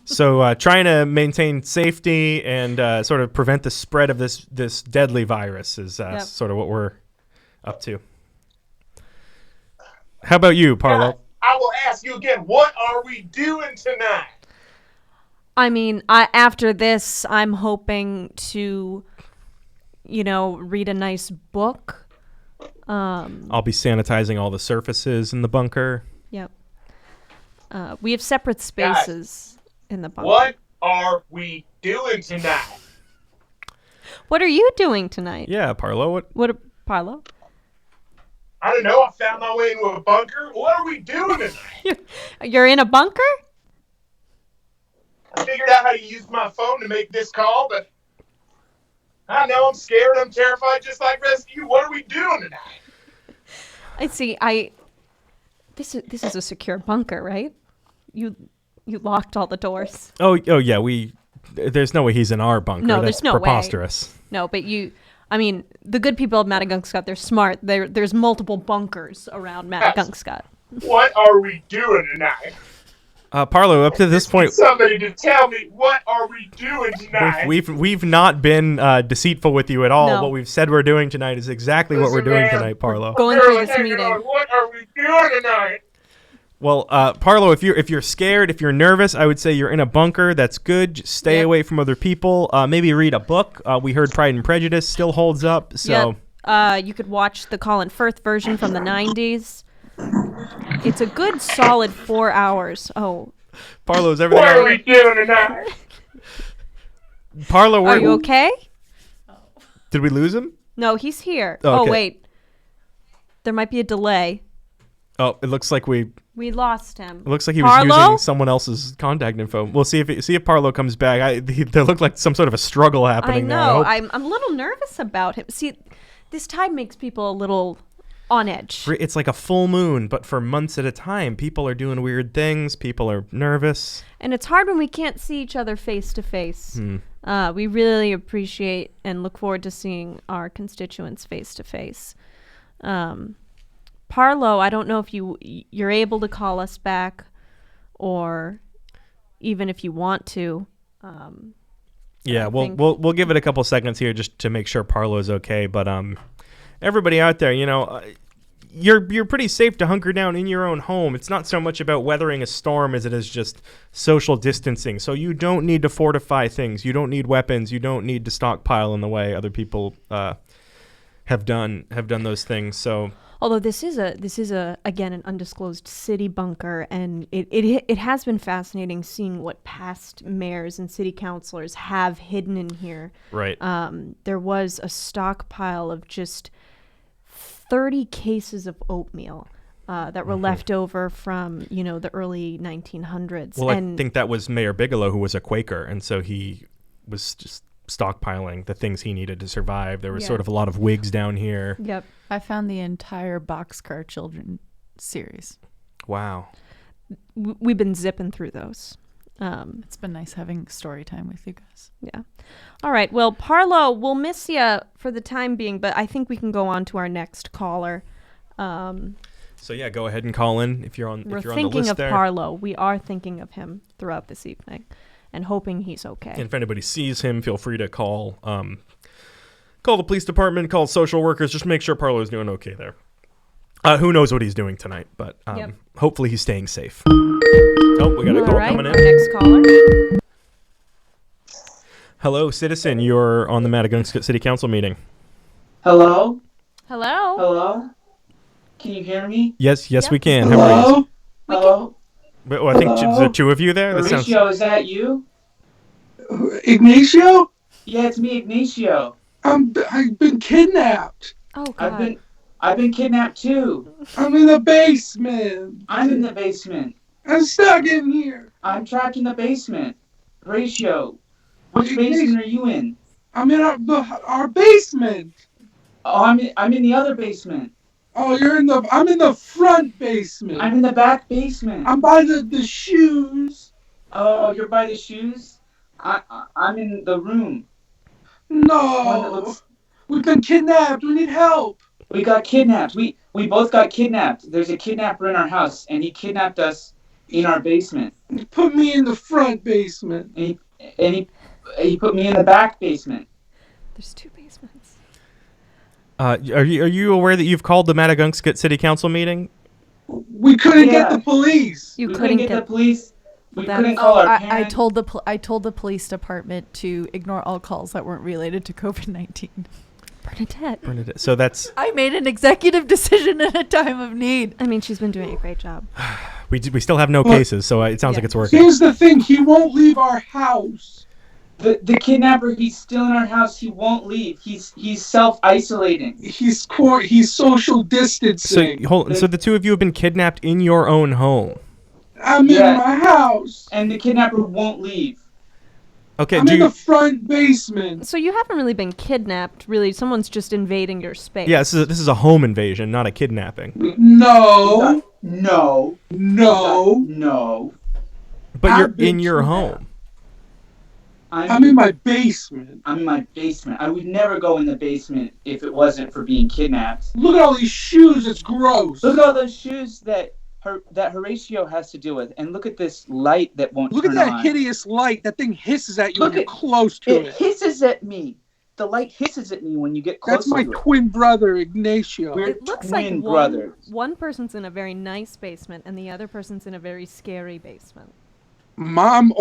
So trying to maintain safety and sort of prevent the spread of this deadly virus is sort of what we're up to. How about you, Parlo? Guys, I will ask you again, what are we doing tonight? I mean, after this, I'm hoping to, read a nice book. I'll be sanitizing all the surfaces in the bunker. Yep. We have separate spaces in the bunker. What are we doing tonight? What are you doing tonight? Yeah, Parlo. What Parlo? I don't know. I found my way into a bunker. What are we doing tonight? You're in a bunker? I figured out how to use my phone to make this call, but I know I'm scared. I'm terrified, just like the rest of you. What are we doing tonight? I see. This is a secure bunker, right? You locked all the doors. Oh yeah. There's no way he's in our bunker. No, That's there's no way. preposterous. No, but I mean, the good people of Maddagunkscott, they're smart. There's multiple bunkers around Maddagunkscott. What are we doing tonight? Parlo, up to this point, Somebody to tell me, what are we doing tonight? we've not been deceitful with you at all. No. What we've said we're doing tonight is exactly what we're doing tonight, Parlo. Going through this meeting. What are we doing tonight? Well, Parlo, if you're scared, if you're nervous, I would say you're in a bunker. That's good. Just stay away from other people. Maybe read a book. We heard Pride and Prejudice still holds up. So you could watch the Colin Firth version from the 90s. It's a good solid 4 hours. Oh. Parlo, is everything What all are we right? doing tonight? Parlo, Are you okay? Did we lose him? No, he's here. Oh, okay. Oh, wait. There might be a delay. Oh, it looks like we lost him. It looks like he was using someone else's contact info. We'll see if Parlo comes back. There looked like some sort of a struggle happening. I now. know. I'm a little nervous about him. See, this time makes people a little on edge. It's like a full moon, but for months at a time. People are doing weird things. People are nervous. And it's hard when we can't see each other face to face. We really appreciate and look forward to seeing our constituents face to face. Parlo, I don't know if you're able to call us back, or even if you want to. Yeah, we'll give it a couple seconds here just to make sure Parlo is okay. But everybody out there, you're pretty safe to hunker down in your own home. It's not so much about weathering a storm as it is just social distancing. So you don't need to fortify things. You don't need weapons. You don't need to stockpile in the way other people have done those things. So although this is a again an undisclosed city bunker, and it has been fascinating seeing what past mayors and city councilors have hidden in here. Right. There was a stockpile of just 30 cases of oatmeal that were left over from the early 1900s. Well, and I think that was Mayor Bigelow, who was a Quaker, and so he was just stockpiling the things he needed to survive. There was sort of a lot of wigs down here. Yep. I found the entire Boxcar Children series. Wow. We've been zipping through those. It's been nice having story time with you guys. Yeah. All right. Well, Parlo, we'll miss you for the time being, but I think we can go on to our next caller. So yeah, go ahead and call in if you're on. We're if you're on the thinking list of there. Parlo. We are thinking of him throughout this evening, and hoping he's okay. And if anybody sees him, feel free to call. Call the police department. Call social workers. Just make sure Parlo's doing okay there. Who knows what he's doing tonight, but hopefully he's staying safe. Oh, we got a call coming in. Our next caller. Hello, citizen. You're on the Maddagunkscott City Council meeting. Hello? Hello? Hello? Can you hear me? Yes, we can. Hello? How are you? Hello? Well, I think there are two of you there. That sounds. Mauricio, is that you? Ignacio? Yeah, it's me, Ignacio. I've been kidnapped. Oh, God. I've been kidnapped too. I'm in the basement. I'm in the basement. I'm stuck in here. I'm trapped in the basement. Horatio, which basement are you in? I'm in our basement. Oh, I'm in the other basement. Oh, I'm in the front basement. I'm in the back basement. I'm by the shoes. Oh, you're by the shoes? I'm in the room. No. We've been kidnapped. We need help. We got kidnapped. We both got kidnapped. There's a kidnapper in our house, and he kidnapped us in our basement. He put me in the front basement. And he put me in the back basement. There's two basements. Are you aware that you've called the Maddagunkscott City Council meeting? We couldn't get the police. We couldn't get the police. We couldn't call our I parents. I told the police department to ignore all calls that weren't related to COVID-19. Bernadette. So that's. I made an executive decision in a time of need. I mean, she's been doing a great job. We still have no cases, so it sounds like it's working. Here's the thing. He won't leave our house. The kidnapper, he's still in our house. He won't leave. He's self-isolating. He's social distancing. So the two of you have been kidnapped in your own home. I'm in my house. And the kidnapper won't leave. Okay, I'm in the front basement. So you haven't really been kidnapped, really. Someone's just invading your space. Yeah, this is a home invasion, not a kidnapping. No. No. But you're in your home. I'm in my basement. I'm in my basement. I would never go in the basement if it wasn't for being kidnapped. Look at all these shoes. It's gross. Look at all those shoes that Horatio has to deal with, and look at this light that won't Look turn at that on. hideous light. That thing hisses at you when you're close to it. It hisses at me. The light hisses at me when you get close That's my to it. twin brother, Ignacio. We're It looks twin like brothers. one person's in a very nice basement and the other person's in a very scary basement. Mom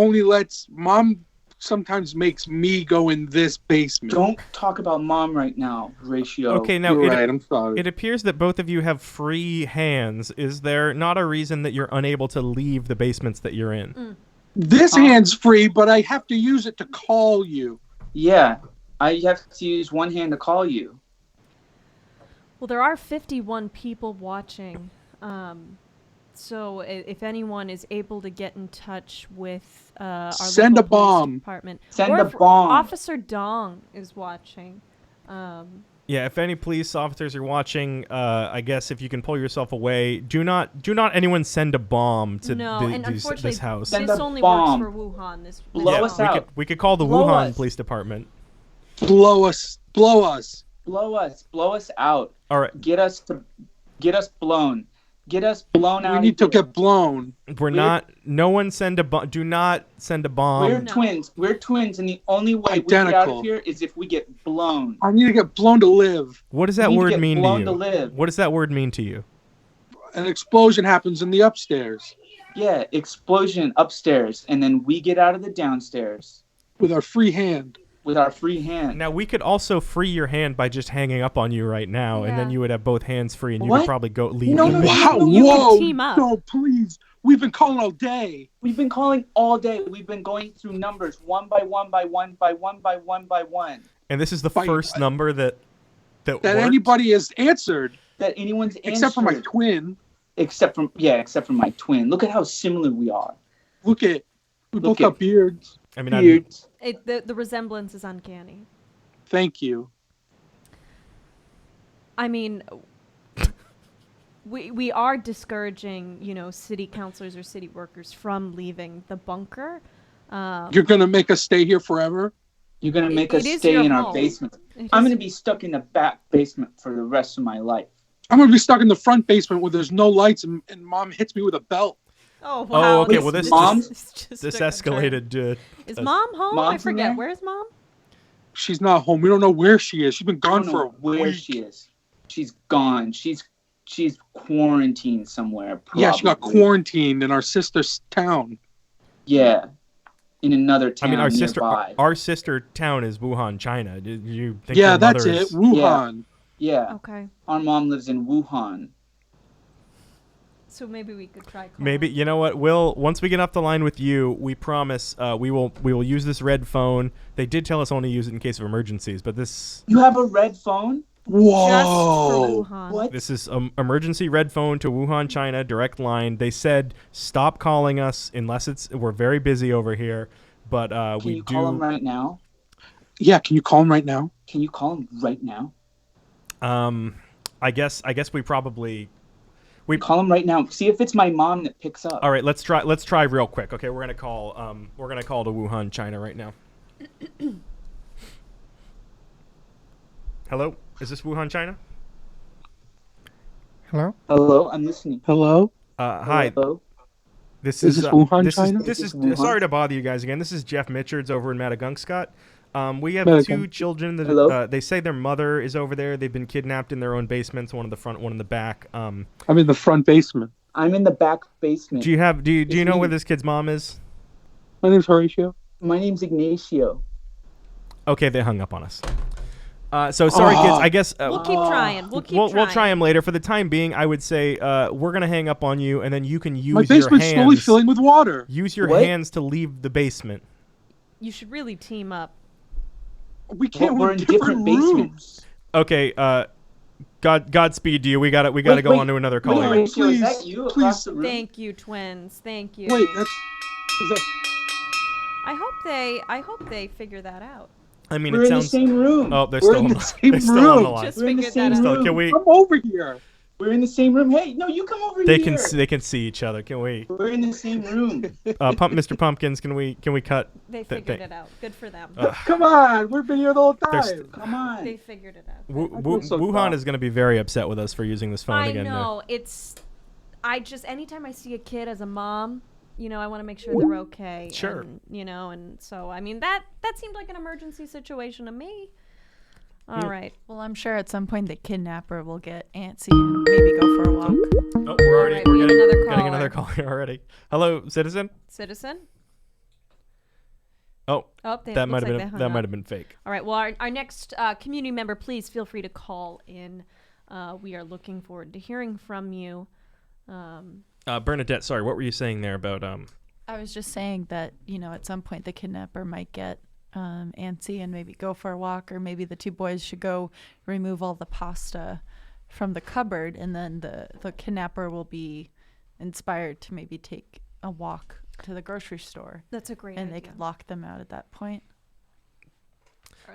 sometimes makes me go in this basement. Don't talk about Mom right now, Horatio. Okay, now You're right, I'm sorry. It appears that both of you have free hands. Is there not a reason that you're unable to leave the basements that you're in? This hand's free, but I have to use it to call you. Yeah, I have to use one hand to call you. Well, there are 51 people watching. So if anyone is able to get in touch with our Send local a bomb. police department, Send or a if bomb. Officer Dong is watching. Yeah, if any police officers are watching, I guess if you can pull yourself away, do not anyone send a bomb to and unfortunately, this house. Send this a only bomb. works for Wuhan. This Blow us out. We could call the Blow Wuhan us. Police Department. Blow us. Blow us out. All right. Get us blown. get us blown out. We need to get blown. We're not. No one send a bomb. Do not send a bomb. We're twins. We're twins, and the only way we get out of here is if we get blown. I need to get blown to live. What does that word mean to you? What does that word mean to you? An explosion happens in the upstairs. Yeah, explosion upstairs, and then we get out of the downstairs with our free hand. Now we could also free your hand by just hanging up on you right now, and then you would have both hands free, and you could probably go leave. Whoa! No, please. We've been calling all day. We've been calling all day. We've been going through numbers one by one by one by one by one by one. And this is the first number that worked? Anybody has answered. That anyone's answered. Except for my twin. Except for my twin. Look at how similar we are. We both got beards. I mean, beards. The resemblance is uncanny. Thank you. I mean, we are discouraging, city councilors or city workers from leaving the bunker. You're gonna make us stay here forever? You're gonna make us stay in our basement. I'm gonna be stuck in the back basement for the rest of my life. I'm gonna be stuck in the front basement where there's no lights and Mom hits me with a belt. Oh wow! Oh, okay. Well, this just escalated. Is Mom home? I forget. Where's Mom? She's not home. We don't know where she is. She's been gone for a where week. She is. She's gone. She's quarantined somewhere. Probably. Yeah, she got quarantined in our sister's town. Yeah, in another town. I mean, our sister town is Wuhan, China. Did you think? Yeah, that's it. Wuhan. Yeah. Okay. Our mom lives in Wuhan. So maybe we could try. Maybe you know what? Once we get off the line with you, we promise we will use this red phone. They did tell us only use it in case of emergencies, but this. You have a red phone? Whoa! Just for Wuhan. What? This is emergency red phone to Wuhan, China, direct line. They said stop calling us unless we're very busy over here. But Can you call them right now? Yeah, can you call him right now? Can you call him right now? I guess we probably. We call him right now. See if it's my mom that picks up. All right, let's try real quick. Okay, we're gonna call to Wuhan, China right now. Hello, is this Wuhan, China? Hello. Hello, I'm listening. Hello. Hi. Hello? This is Wuhan, China? This is sorry to bother you guys again. This is Jeff Mitchards over in Maddagunkscott. We have two children that they say their mother is over there. They've been kidnapped in their own basements, one in the front, one in the back. I'm in the front basement. I'm in the back basement. Do you know where this kid's mom is? My name's Horatio. My name's Ignacio. Okay, they hung up on us. So sorry, kids. I guess we'll keep trying. We'll try them later. For the time being, I would say we're gonna hang up on you, and then you can use my basement's slowly filling with water. Use your hands to leave the basement. You should really team up. We can't. We're in different basements. Okay. Godspeed to you. We gotta go on to another call. Wait, please, is that you across the room? Thank you, twins. Thank you. Wait, I hope they figure that out. I mean, we're it in sounds. the same room. Oh, they're We're still in on the same They're still on the room. line. Just We're in the figured same that out. room. Can we? Come over here. We're in the same room. Hey, no, you come over They here. can see each other. Can we? We're in the same room. Mr. Pumpkins, can we cut? They figured it out. Good for them. Come on, we've been here the whole time. Come on. They figured it out. Wuhan is going to be very upset with us for using this phone again. I know. Anytime I see a kid as a mom, I want to make sure they're okay. Sure. And, and so, I mean, that seemed like an emergency situation to me. All right. Well, I'm sure at some point the kidnapper will get antsy and maybe go for a walk. Oh, we're getting caller. another call here already. Hello, citizen. Citizen? Oh, that might looks have like been fake. All right. Well, our next community member, please feel free to call in. We are looking forward to hearing from you. Bernadette, sorry, what were you saying there about I was just saying that at some point the kidnapper might get antsy and maybe go for a walk, or maybe the two boys should go remove all the pasta from the cupboard, and then the kidnapper will be inspired to maybe take a walk to the grocery store. That's a great idea. And they could lock them out at that point.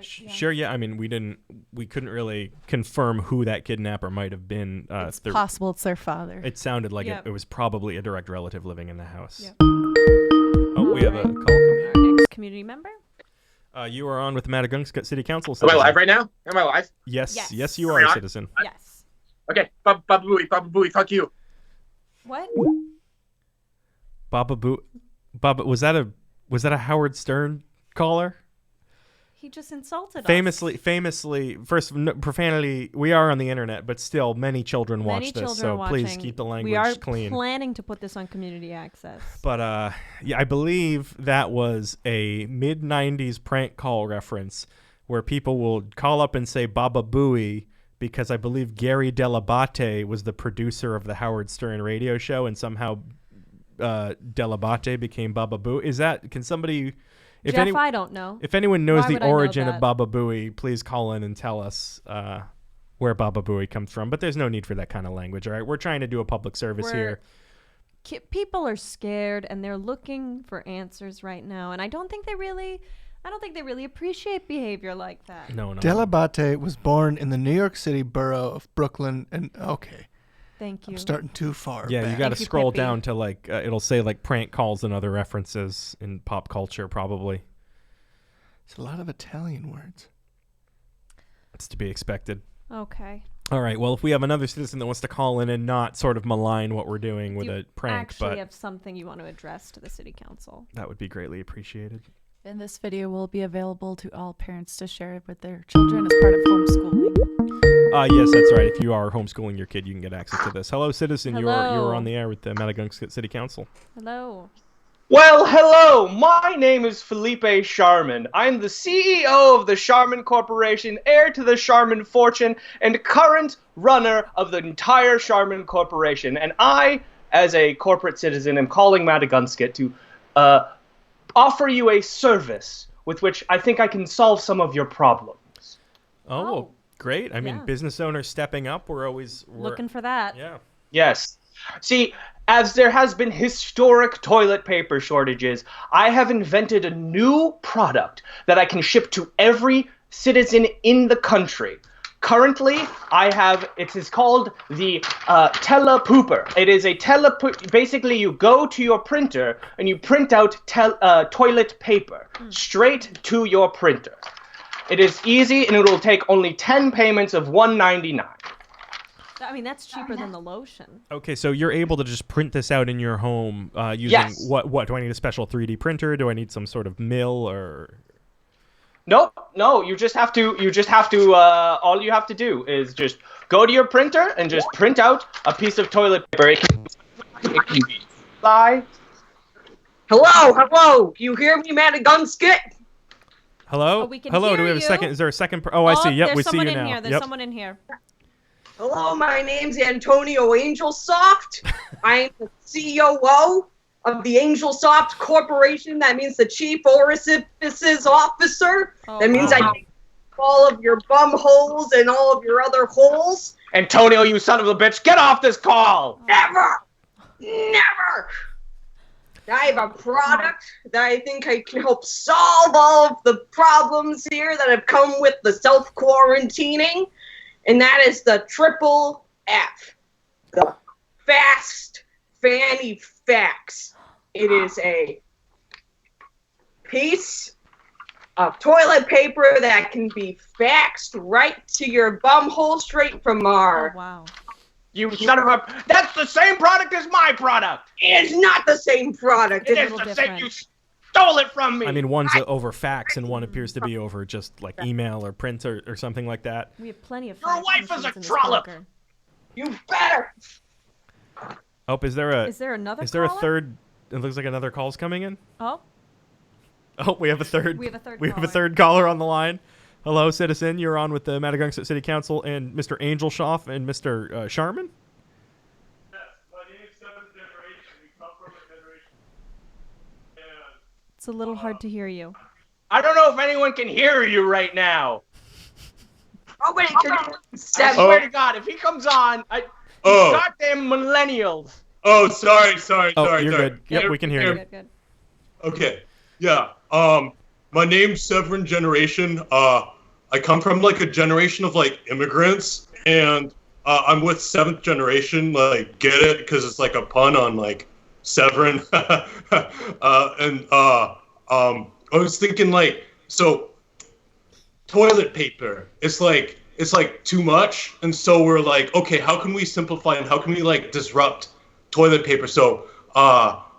Sure, yeah. I mean, we couldn't really confirm who that kidnapper might have been. It's possible it's their father. It sounded like it was probably a direct relative living in the house. Yep. Oh, we have a call coming. Our next community member. You are on with the Maddagunkscott City Council. Am I live right now? Am I live? Yes, you are, citizen. Yes. Okay, Baba Booey, fuck you. What? Baba, was that a Howard Stern caller? He just insulted us. Famously, first, profanity, we are on the internet, but still, many children watch this, so please keep the language clean. We are planning to put this on community access. But, I believe that was a mid-90s prank call reference where people will call up and say Baba Booey because I believe Gary Delabate was the producer of the Howard Stern radio show, and somehow Delabate became Baba Booey. Can somebody... Jeff, I don't know. If anyone knows the origin of Baba Booey, please call in and tell us where Baba Booey comes from. But there's no need for that kind of language, all right? We're trying to do a public service here. People are scared, and they're looking for answers right now. And I don't think they really appreciate behavior like that. No. Delabate was born in the New York City borough of Brooklyn. And, okay. Thank you. I'm starting too far Yeah, back. you got to scroll down to it'll say prank calls and other references in pop culture probably. It's a lot of Italian words. It's to be expected. Okay. All right. Well, if we have another citizen that wants to call in and not sort of malign what we're doing with a prank, actually have something you want to address to the city council, that would be greatly appreciated. And this video will be available to all parents to share with their children as part of homeschooling. Yes, that's right. If you are homeschooling your kid, you can get access to this. Hello, citizen. Hello. You are on the air with the Maddagunkscott City Council. Hello. Well, hello. My name is Felipe Sharman. I'm the CEO of the Sharman Corporation, heir to the Sharman fortune, and current runner of the entire Sharman Corporation. And I, as a corporate citizen, am calling Maddagunkscott to offer you a service with which I think I can solve some of your problems. Oh, well, great. I mean, business owners stepping up. We're looking for that. Yeah. Yes. See, as there has been historic toilet paper shortages, I have invented a new product that I can ship to every citizen in the country. Currently, it is called the telepooper. It is a basically you go to your printer and you print out toilet paper straight to your printer. It is easy and it will take only 10 payments of $1.99. I mean, that's cheaper than the lotion. Okay, so you're able to just print this out in your home using what? Do I need a special 3D printer? Do I need some sort of mill or... No, you just have to, all you have to do is just go to your printer and just print out a piece of toilet paper. It can be fly. Hello, you hear me, Maddagunkscott? Hello? Oh, we can Hello, hear do we have you. a second? Is there a second? I see. Yep, we see you now. There's someone in here. Hello, my name's Antonio Angelsoft. I am the COO of the Angelsoft Corporation. That means the Chief Orifices Officer. That means I take all of your bum holes and all of your other holes. Antonio, you son of a bitch, get off this call! Never! I have a product that I think I can help solve all of the problems here that have come with the self-quarantining, and that is the Triple F, the Fast Fanny Fax. It is a piece of toilet paper that can be faxed right to your bumhole straight from our... Oh, wow. You son of a... That's the same product as my product! It is not the same product. It is the same. You stole it from me! I mean, one's over fax and one appears to be over just like email or print or something like that. We have plenty of Your wife is a trollop! You better! Oh, is there another Is there a caller? third... It looks like another call's coming in. Oh. Oh, we have a third. We have a third We have a third caller on the line. Hello, citizen. You're on with the Maddagunkscott City Council and Mr. Angelshoff and Mr. Sharman. Yes, my name's Seventh Generation. We come from a generation. And It's a little hard to hear you. I don't know if anyone can hear you right now. Nobody can I swear to God, if he comes on, goddamn millennials. Oh, sorry. You're good. Yep, we can hear you. Good. Okay, yeah. My name's Seventh Generation. I come from like a generation of like immigrants, and I'm with Seventh Generation. Like, get it? Because it's like a pun on like Severin. I was thinking like, so toilet paper. It's like too much, and so we're like, okay, how can we simplify and how can we like disrupt toilet paper. So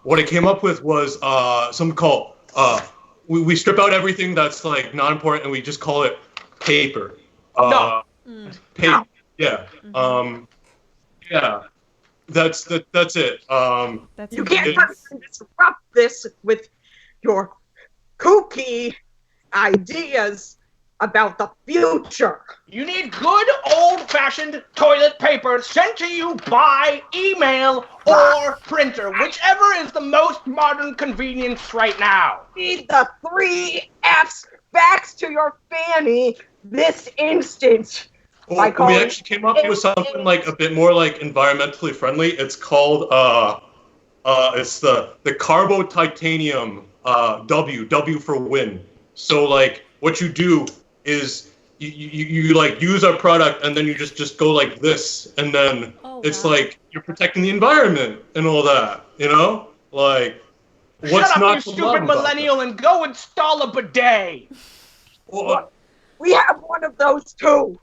what I came up with was something called we strip out everything that's like not important and we just call it paper. Paper. Yeah. Yeah. That's it. You can't disrupt this with your kooky ideas about the future. You need good old-fashioned toilet paper sent to you by email or printer, whichever is the most modern convenience right now. Need the 3 F's fax to your fanny this instant. We actually came up with something like a bit more like environmentally friendly. It's called it's the Carbo Titanium W for win. So like what you do is you like use our product and then you just go like this and then it's like you're protecting the environment and all that, you know? Like what's Shut up, not you to stupid love about millennial, and go install a bidet. We have one of those too.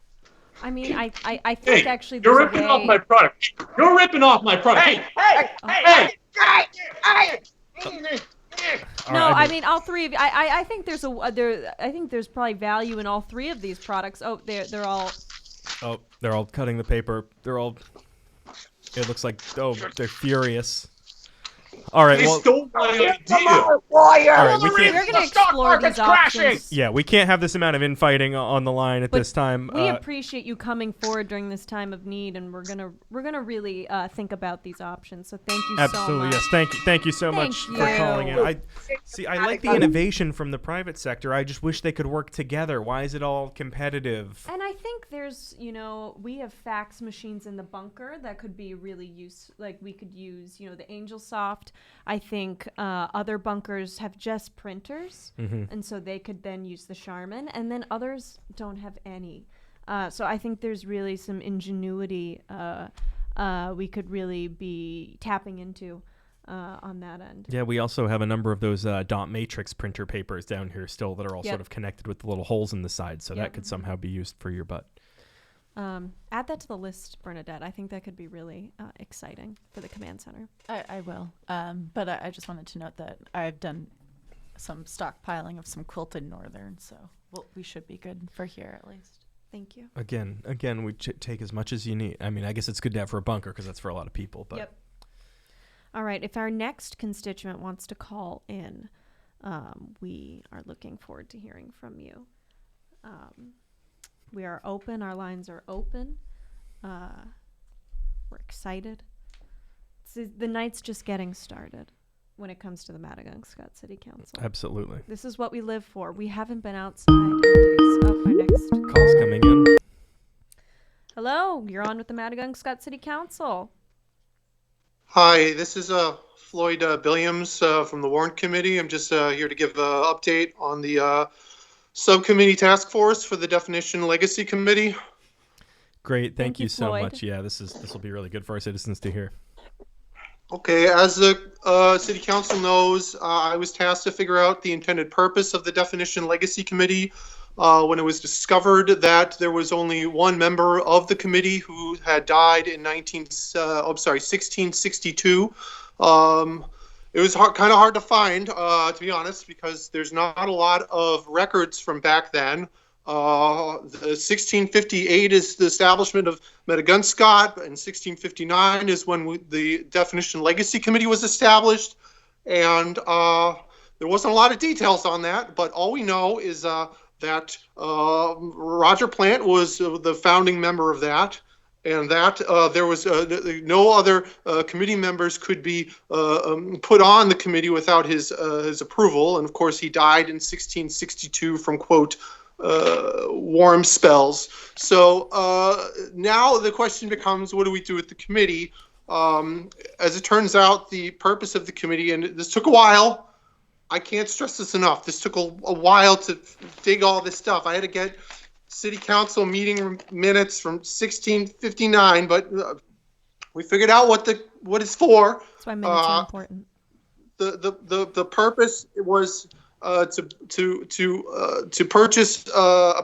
I mean, I think actually you're there's a ripping way. off my product. You're ripping off my product. Hey! No, I mean all 3 of you. I think there's I think there's probably value in all 3 of these products. Oh, they're all. Oh, they're all cutting the paper. They're all. It looks like they're furious. All right, well. Stole my idea. All right, we can't. We're gonna explore these options. Yeah, we can't have this amount of infighting on the line at this time. We appreciate you coming forward during this time of need, and we're gonna really think about these options. So thank you so much. Absolutely, yes. Thank you so much for calling in. I like the innovation from the private sector. I just wish they could work together. Why is it all competitive? And I think there's, we have fax machines in the bunker that could be really useful. Like we could use, the AngelSoft. I think other bunkers have just printers, and so they could then use the Charmin, and then others don't have any. So I think there's really some ingenuity we could really be tapping into on that end. Yeah, we also have a number of those dot matrix printer papers down here still that are all sort of connected with the little holes in the side, so that could somehow be used for your butt. Add that to the list, Bernadette. I think that could be really exciting for the command center. I will. But I just wanted to note that I've done some stockpiling of some quilted northern, so we should be good for here at least. Thank you. Again, we take as much as you need. I mean, I guess it's good to have for a bunker because that's for a lot of people. But. Yep. All right. If our next constituent wants to call in, we are looking forward to hearing from you. We are open. Our lines are open. We're excited. The night's just getting started when it comes to the Maddagunkscott City Council. Absolutely. This is what we live for. We haven't been outside in days. Our next call's coming in. Hello, you're on with the Maddagunkscott City Council. Hi, this is Floyd Billiams from the Warrant Committee. I'm just here to give an update on the subcommittee task force for the Definition Legacy Committee. Great, thank you so Floyd. much. Yeah, this will be really good for our citizens to hear. Okay, as the City Council knows, I was tasked to figure out the intended purpose of the Definition Legacy Committee when it was discovered that there was only one member of the committee who had died in 1662. It was kind of hard to find, to be honest, because there's not a lot of records from back then. 1658 is the establishment of Maddagunkscott, and 1659 is when the Definition Legacy Committee was established. And there wasn't a lot of details on that, but all we know is that Roger Plant was the founding member of that. And that there was no other committee members could be put on the committee without his approval. And of course, he died in 1662 from, quote, warm spells. So now the question becomes, what do we do with the committee? As it turns out, the purpose of the committee, and this took a while. I can't stress this enough. This took a while to dig all this stuff. I had to get City Council meeting minutes from 1659, but we figured out what it's for. That's why minutes are important. The purpose was to purchase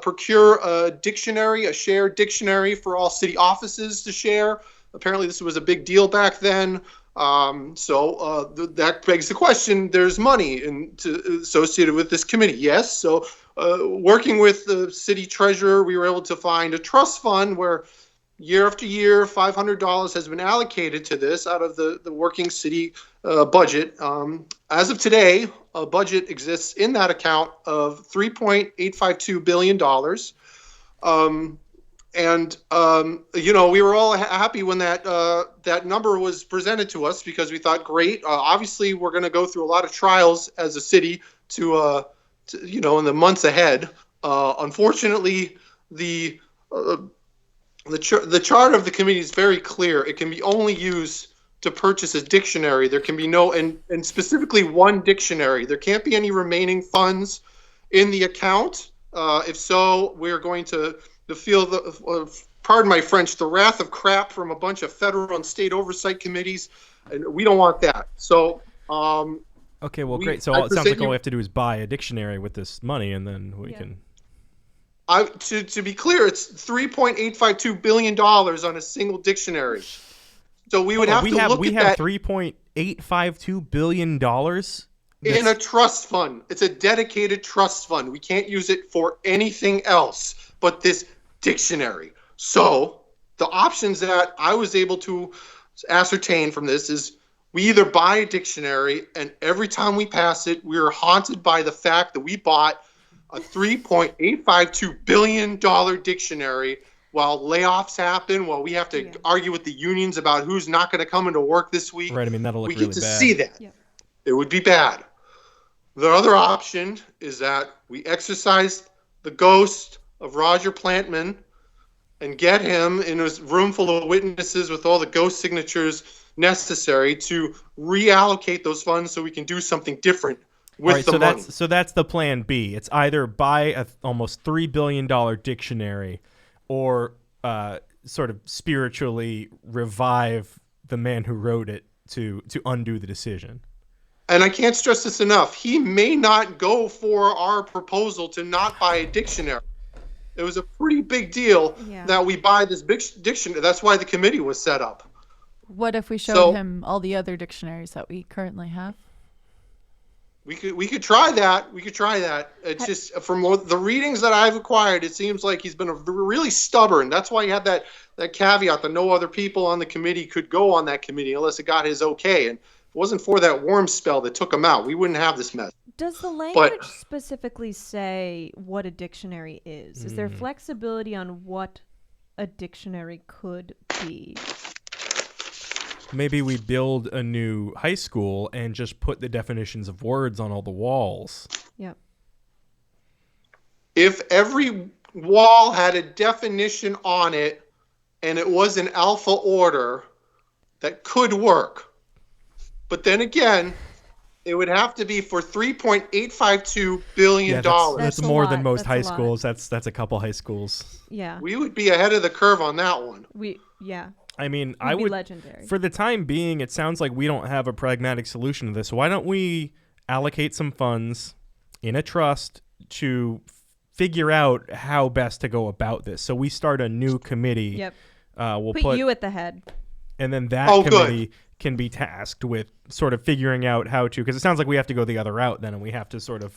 procure a dictionary, a shared dictionary for all city offices to share. Apparently, this was a big deal back then. That begs the question: there's money associated with this committee. Yes. So, working with the city treasurer, we were able to find a trust fund where year after year, $500 has been allocated to this out of the working city budget. As of today, a budget exists in that account of $3.852 billion. We were all happy when that number was presented to us because we thought, great. Obviously, we're going to go through a lot of trials as a city to in the months ahead. Unfortunately, the charter of the committee is very clear. It can be only used to purchase a dictionary. There can be no, and specifically one dictionary. There can't be any remaining funds in the account. If so, we're going to feel pardon my French, the wrath of crap from a bunch of federal and state oversight committees, and we don't want that. So, okay, well, great. So it sounds like all we have to do is buy a dictionary with this money, and then we can. To be clear, it's $3.852 billion on a single dictionary. So we would have to look at that. We have $3.852 billion in a trust fund. It's a dedicated trust fund. We can't use it for anything else but this dictionary. So the options that I was able to ascertain from this is we either buy a dictionary, and every time we pass it, we are haunted by the fact that we bought a $3.852 billion dictionary while layoffs happen, while we have to argue with the unions about who's not going to come into work this week. Right, I mean, that'll look really bad. We get to see that. Yeah. It would be bad. The other option is that we exercise the ghost of Roger Plantman and get him in a room full of witnesses with all the ghost signatures necessary to reallocate those funds so we can do something different with the money. So that's the plan B. It's either buy a almost $3 billion dictionary or sort of spiritually revive the man who wrote it to undo the decision. And I can't stress this enough. He may not go for our proposal to not buy a dictionary. It was a pretty big deal that we buy this big dictionary. That's why the committee was set up. What if we showed him all the other dictionaries that we currently have? We could try that. We could try that. It's just from the readings that I've acquired, it seems like he's been really stubborn. That's why he had that caveat that no other people on the committee could go on that committee unless it got his okay. And if it wasn't for that warm spell that took him out, we wouldn't have this mess. Does the language specifically say what a dictionary is? Is there flexibility on what a dictionary could be? Maybe we build a new high school and just put the definitions of words on all the walls. Yep. If every wall had a definition on it and it was in alpha order, that could work. But then again, it would have to be for $3.852 billion. That's more than most high schools. That's a couple high schools. Yeah. We would be ahead of the curve on that one. I mean, I would. Legendary. For the time being, it sounds like we don't have a pragmatic solution to this. Why don't we allocate some funds in a trust to figure out how best to go about this? So we start a new committee. Yep. We'll put you at the head. And then that committee can be tasked with sort of figuring out how to, because it sounds like we have to go the other route then, and we have to sort of,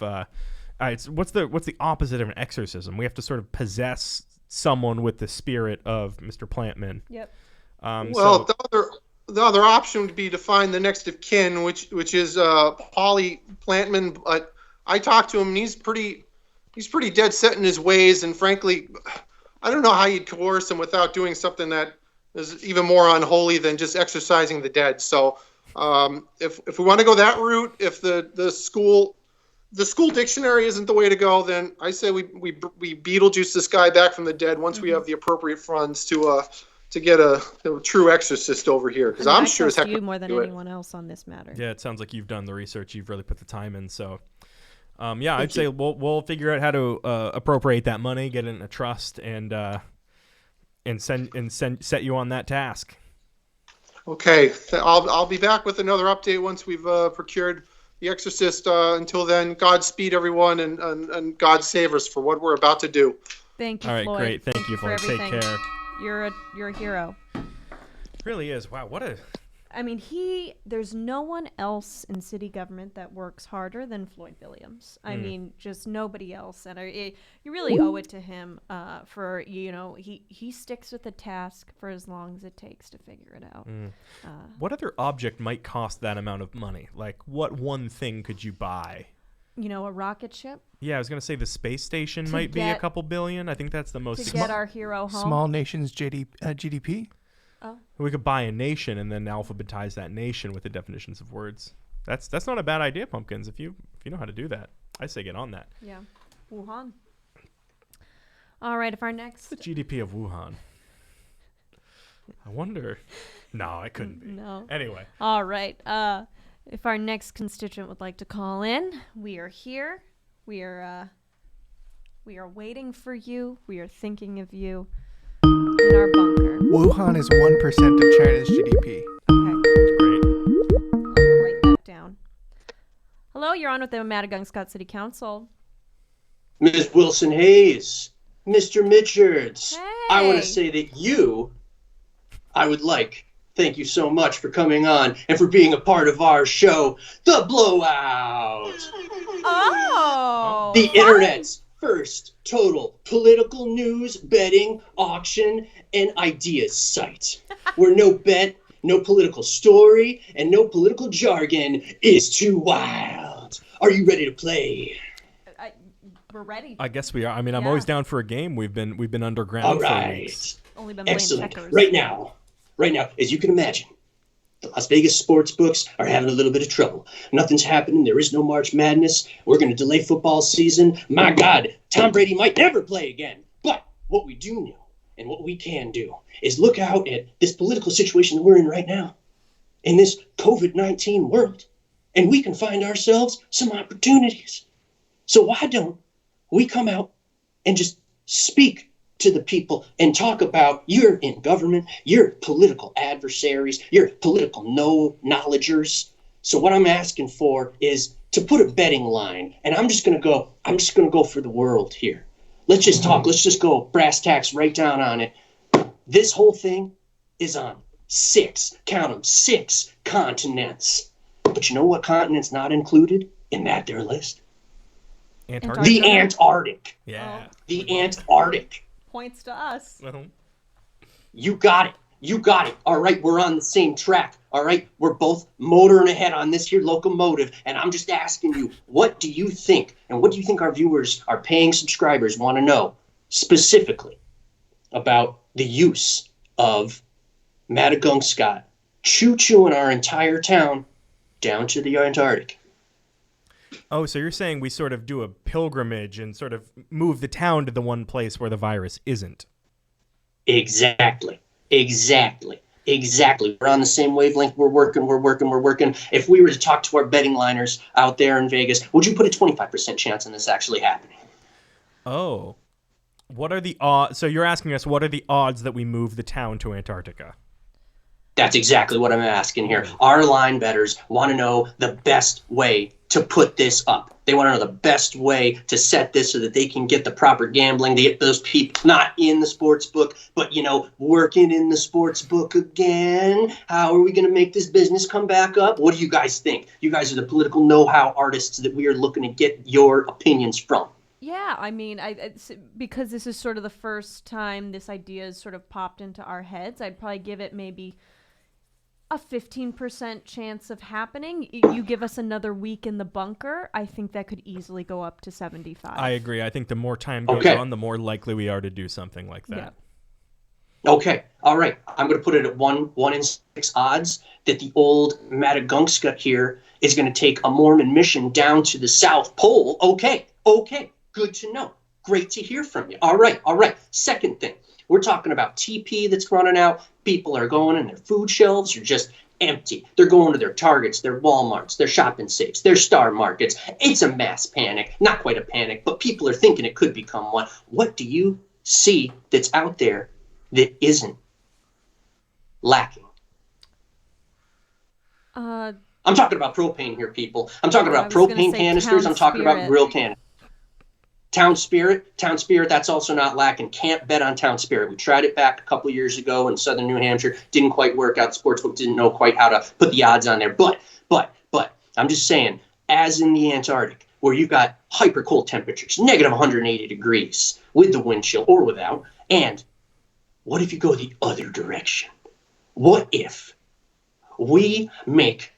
what's the opposite of an exorcism? We have to sort of possess someone with the spirit of Mr. Plantman. Yep. The other option would be to find the next of kin, which is Polly Plantman. But I talked to him, and he's pretty dead set in his ways. And frankly, I don't know how you'd coerce him without doing something that is even more unholy than just exorcising the dead. So if we want to go that route, if the school dictionary isn't the way to go, then I say we Beetlejuice this guy back from the dead once we have the appropriate funds to get a true exorcist over here, because I'm sure as heck you more than anyone else on this matter. Yeah, it sounds like you've done the research. You've really put the time in. So, I'd say we'll figure out how to appropriate that money, get it in a trust, and set you on that task. Okay, I'll be back with another update once we've procured The Exorcist. Until then, Godspeed, everyone, and God save us for what we're about to do. Thank you, All right, Floyd. great. Thank you, Floyd. Take care. You're a hero. Really is. Wow, what a... I mean, there's no one else in city government that works harder than Floyd Williams. I mean, just nobody else. And you really owe it to him for, he sticks with the task for as long as it takes to figure it out. What other object might cost that amount of money? Like, what one thing could you buy? A rocket ship? Yeah, I was going to say the space station might be a couple billion. I think that's the most... To get our hero home? Small nation's GDP? Oh. We could buy a nation and then alphabetize that nation with the definitions of words. That's not a bad idea, Pumpkins. If you know how to do that, I say get on that. Yeah, Wuhan. All right, if our next the GDP of Wuhan. I wonder. No, it couldn't be. No. Anyway. All right. If our next constituent would like to call in, we are here. We are waiting for you. We are thinking of you. In our bunker. Wuhan is 1% of China's GDP. Okay. Great. I'll write that down. Hello, you're on with the Maddagunkscott City Council. Ms. Wilson Hayes, Mr. Mitchards, Hey. I want to say that thank you so much for coming on and for being a part of our show, The Blowout. Oh! The internet's first total political news, betting, auction, and ideas site where no bet, no political story, and no political jargon is too wild. Are you ready to play? We're ready. I guess we are. I mean, I'm always down for a game. We've been underground All for right. weeks. Only been playing Excellent. checkers. Right now, as you can imagine, the Las Vegas sports books are having a little bit of trouble. Nothing's happening. There is no March Madness. We're going to delay football season. My God, Tom Brady might never play again. But what we do know and what we can do is look out at this political situation that we're in right now, in this COVID-19 world, and we can find ourselves some opportunities. So why don't we come out and just speak to the people and talk about you're in government, you're political adversaries, you're political knowledgers. So what I'm asking for is to put a betting line, and I'm just gonna go for the world here. Let's just talk, let's just go brass tacks right down on it. This whole thing is on 6 continents. But you know what continent's not included in that there list? Antarctica? The Antarctic. Yeah. The Antarctic. Points to us. You got it. All right, we're on the same track. All right, we're both motoring ahead on this here locomotive. And I'm just asking you, what do you think? And what do you think our viewers, our paying subscribers want to know specifically about the use of Maddagunkscott choo-chooing our entire town down to the Antarctic? Oh, so you're saying we sort of do a pilgrimage and sort of move the town to the one place where the virus isn't? Exactly. We're on the same wavelength. We're working. If we were to talk to our betting liners out there in Vegas, would you put a 25% chance on this actually happening? Oh. What are the odds? So you're asking us, what are the odds that we move the town to Antarctica? That's exactly what I'm asking here. Our line bettors want to know the best way to put this up. They want to know the best way to set this so that they can get the proper gambling. They get those people not in the sports book, but, working in the sports book again. How are we going to make this business come back up? What do you guys think? You guys are the political know-how artists that we are looking to get your opinions from. Yeah, I mean, it's, because this is sort of the first time this idea has sort of popped into our heads, I'd probably give it maybe a 15% chance of happening. You give us another week in the bunker, I think that could easily go up to 75. I agree. I think the more time goes on, the more likely we are to do something like that. Yeah. Okay. All right. I'm going to put it at 1 in 6 odds that the old Maddagunkscott here is going to take a Mormon mission down to the South Pole. Okay. Good to know. Great to hear from you. All right. Second thing. We're talking about TP that's running out. People are going and their food shelves are just empty. They're going to their Targets, their Walmarts, their shopping safes, their Star Markets. It's a mass panic. Not quite a panic, but people are thinking it could become one. What do you see that's out there that isn't lacking? I'm talking about propane here, people. I'm talking I about was gonna propane say canisters. Town I'm talking about Spirit. grill canisters. Town Spirit, that's also not lacking. Can't bet on Town Spirit. We tried it back a couple of years ago in southern New Hampshire. Didn't quite work out. The sportsbook didn't know quite how to put the odds on there. But I'm just saying, as in the Antarctic, where you've got hyper cold temperatures, negative 180 degrees with the wind chill or without, and what if you go the other direction? What if we make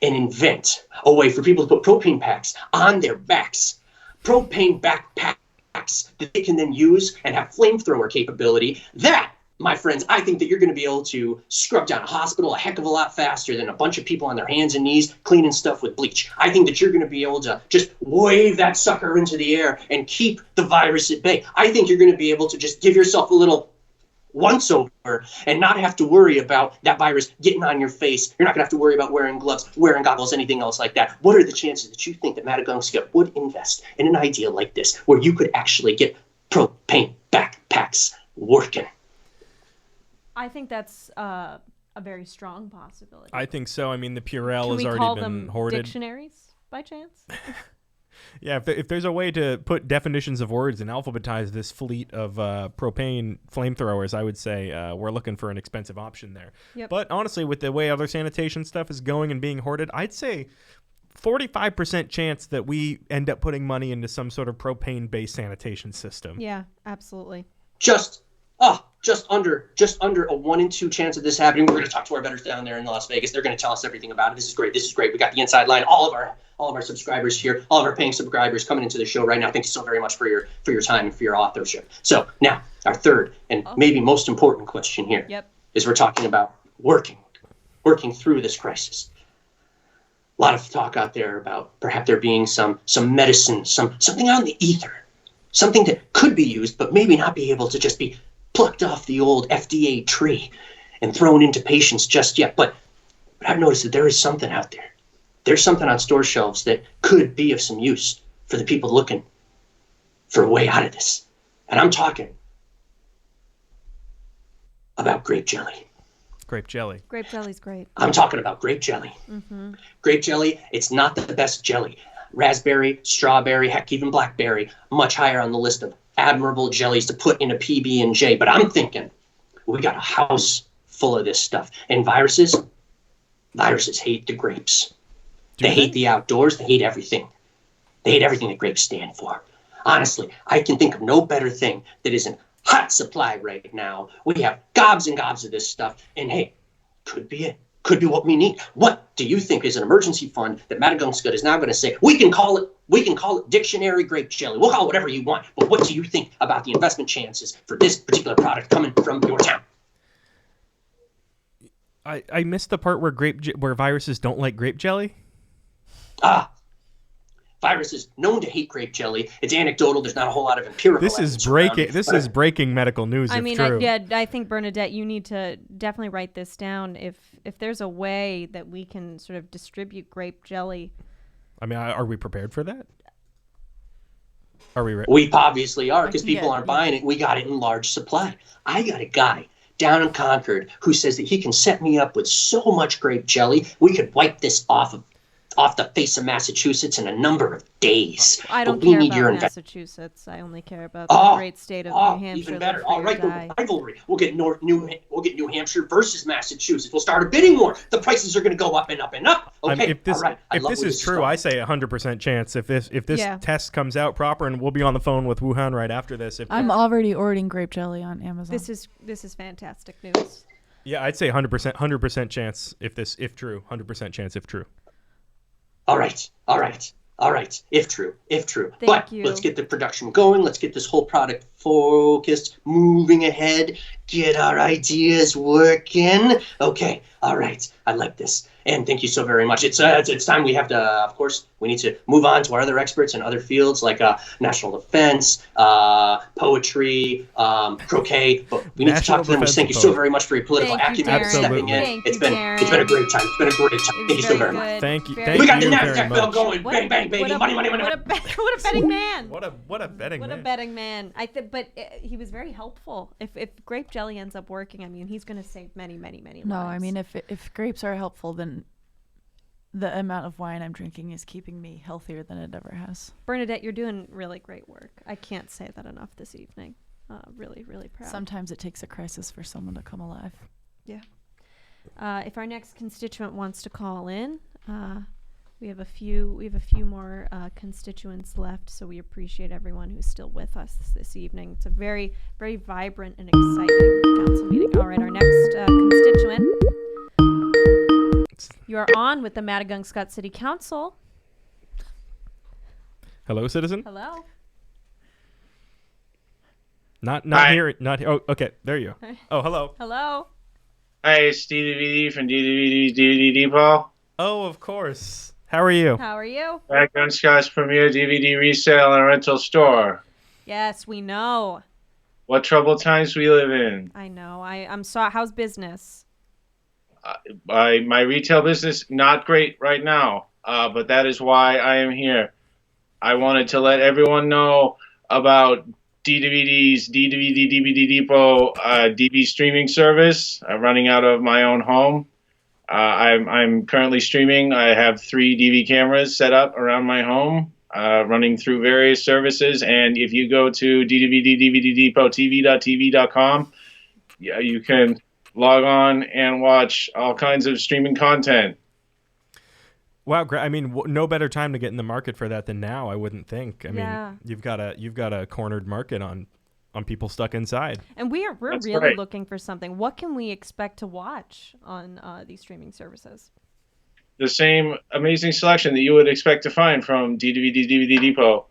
and invent a way for people to put propane packs on their backs, propane backpacks that they can then use and have flamethrower capability? That, my friends, I think that you're going to be able to scrub down a hospital a heck of a lot faster than a bunch of people on their hands and knees cleaning stuff with bleach. I think that you're going to be able to just wave that sucker into the air and keep the virus at bay. I think you're going to be able to just give yourself a little once over and not have to worry about that virus getting on your face. You're not going to have to worry about wearing gloves, wearing goggles, anything else like that. What are the chances that you think that Maddagunkscott would invest in an idea like this where you could actually get propane backpacks working? I think that's a very strong possibility. I think so. I mean, the Purell Can has we already call been them hoarded. dictionaries by chance? Yeah, if there's a way to put definitions of words and alphabetize this fleet of propane flamethrowers, I would say we're looking for an expensive option there. Yep. But honestly, with the way other sanitation stuff is going and being hoarded, I'd say 45% chance that we end up putting money into some sort of propane-based sanitation system. Yeah, absolutely. Just under a 1 in 2 chance of this happening. We're going to talk to our bettors down there in Las Vegas. They're going to tell us everything about it. This is great. We got the inside line. All of our subscribers here, all of our paying subscribers coming into the show right now. Thank you so very much for your time and for your authorship. So now our third and maybe most important question here is we're talking about working through this crisis. A lot of talk out there about perhaps there being some medicine, something out in the ether, something that could be used but maybe not be able to just be plucked off the old FDA tree and thrown into patients just yet. But I've noticed that there is something out there. There's something on store shelves that could be of some use for the people looking for a way out of this. And I'm talking about grape jelly. Grape jelly. Grape jelly's great. I'm talking about grape jelly. Mm-hmm. Grape jelly, it's not the best jelly. Raspberry, strawberry, heck, even blackberry, much higher on the list of admirable jellies to put in a PB&J. But I'm thinking we got a house full of this stuff. And viruses hate the grapes. They hate the outdoors. They hate everything. They hate everything that grapes stand for. Honestly, I can think of no better thing that is in hot supply right now. We have gobs and gobs of this stuff. And hey, could be it. Could be what we need. What do you think is an emergency fund that Maddagunkscott is now going to say? We can call it dictionary grape jelly. We'll call it whatever you want. But what do you think about the investment chances for this particular product coming from your town? I missed the part where viruses don't like grape jelly. Viruses known to hate grape jelly. It's anecdotal. There's not a whole lot of empirical. This is breaking medical news. I mean, true. I think Bernadette, you need to definitely write this down. If there's a way that we can sort of distribute grape jelly. I mean, are we prepared for that? Are we ready? We obviously are, because people aren't buying it. We got it in large supply. I got a guy down in Concord who says that he can set me up with so much grape jelly, we could wipe this off the face of Massachusetts in a number of days. I don't but we care need your about Massachusetts. I only care about the great state of New Hampshire. Even better. All right, the rivalry. We'll get New Hampshire versus Massachusetts. We'll start a bidding war. The prices are going to go up and up and up. Okay, if this, all right. If this is true, I say 100% chance. If this test comes out proper, and we'll be on the phone with Wuhan right after this. I'm already ordering grape jelly on Amazon. This is fantastic news. Yeah, I'd say 100% chance if true. 100% chance if true. All right. If true. Thank you. Let's get the production going. Let's get this whole product focused, moving ahead, get our ideas working. Okay, all right. I like this. And thank you so very much. It's time we have to, of course, we need to move on to our other experts in other fields like national defense, poetry, croquet. But we need to talk to them. Thank you so very much for your political acumen and stepping in. It's been a great time. Thank you so very much. Thank you. We got the NASDAQ bill going. Bang, bang, baby. Money. What a betting man. What a betting man. What a betting man. But he was very helpful. If grape jelly ends up working, I mean, he's going to save many lives. No, I mean, if grapes are helpful, then the amount of wine I'm drinking is keeping me healthier than it ever has. Bernadette, you're doing really great work. I can't say that enough this evening. Really, really proud. Sometimes it takes a crisis for someone to come alive. Yeah. If our next constituent wants to call in, we have a few more constituents left, so we appreciate everyone who's still with us this evening. It's a very, very vibrant and exciting council meeting. All right, our next constituent. You are on with the Maddagunkscott City Council. Hello, citizen. Hello. Not Hi. here. Not here. Oh, okay. There you go. Oh, hello. Hello. Hi, it's DDVD from DVD Depot. Oh, of course. How are you? How are you? Maddagunkscott's premier DVD resale and rental store. Yes, we know. What troubled times we live in. I know. I'm sorry. How's business? My retail business, not great right now, but that is why I am here. I wanted to let everyone know about DVD's DVD Depot DV streaming service. I'm running out of my own home. I'm currently streaming. I have 3 DV cameras set up around my home, running through various services. And if you go to DVDDVDDepotTV.tv.com, yeah, you can log on and watch all kinds of streaming content. Wow, great. I mean, no better time to get in the market for that than now, I wouldn't think. I mean, you've got a cornered market on people stuck inside. And we're That's really right. looking for something. What can we expect to watch on these streaming services? The same amazing selection that you would expect to find from DVD Depot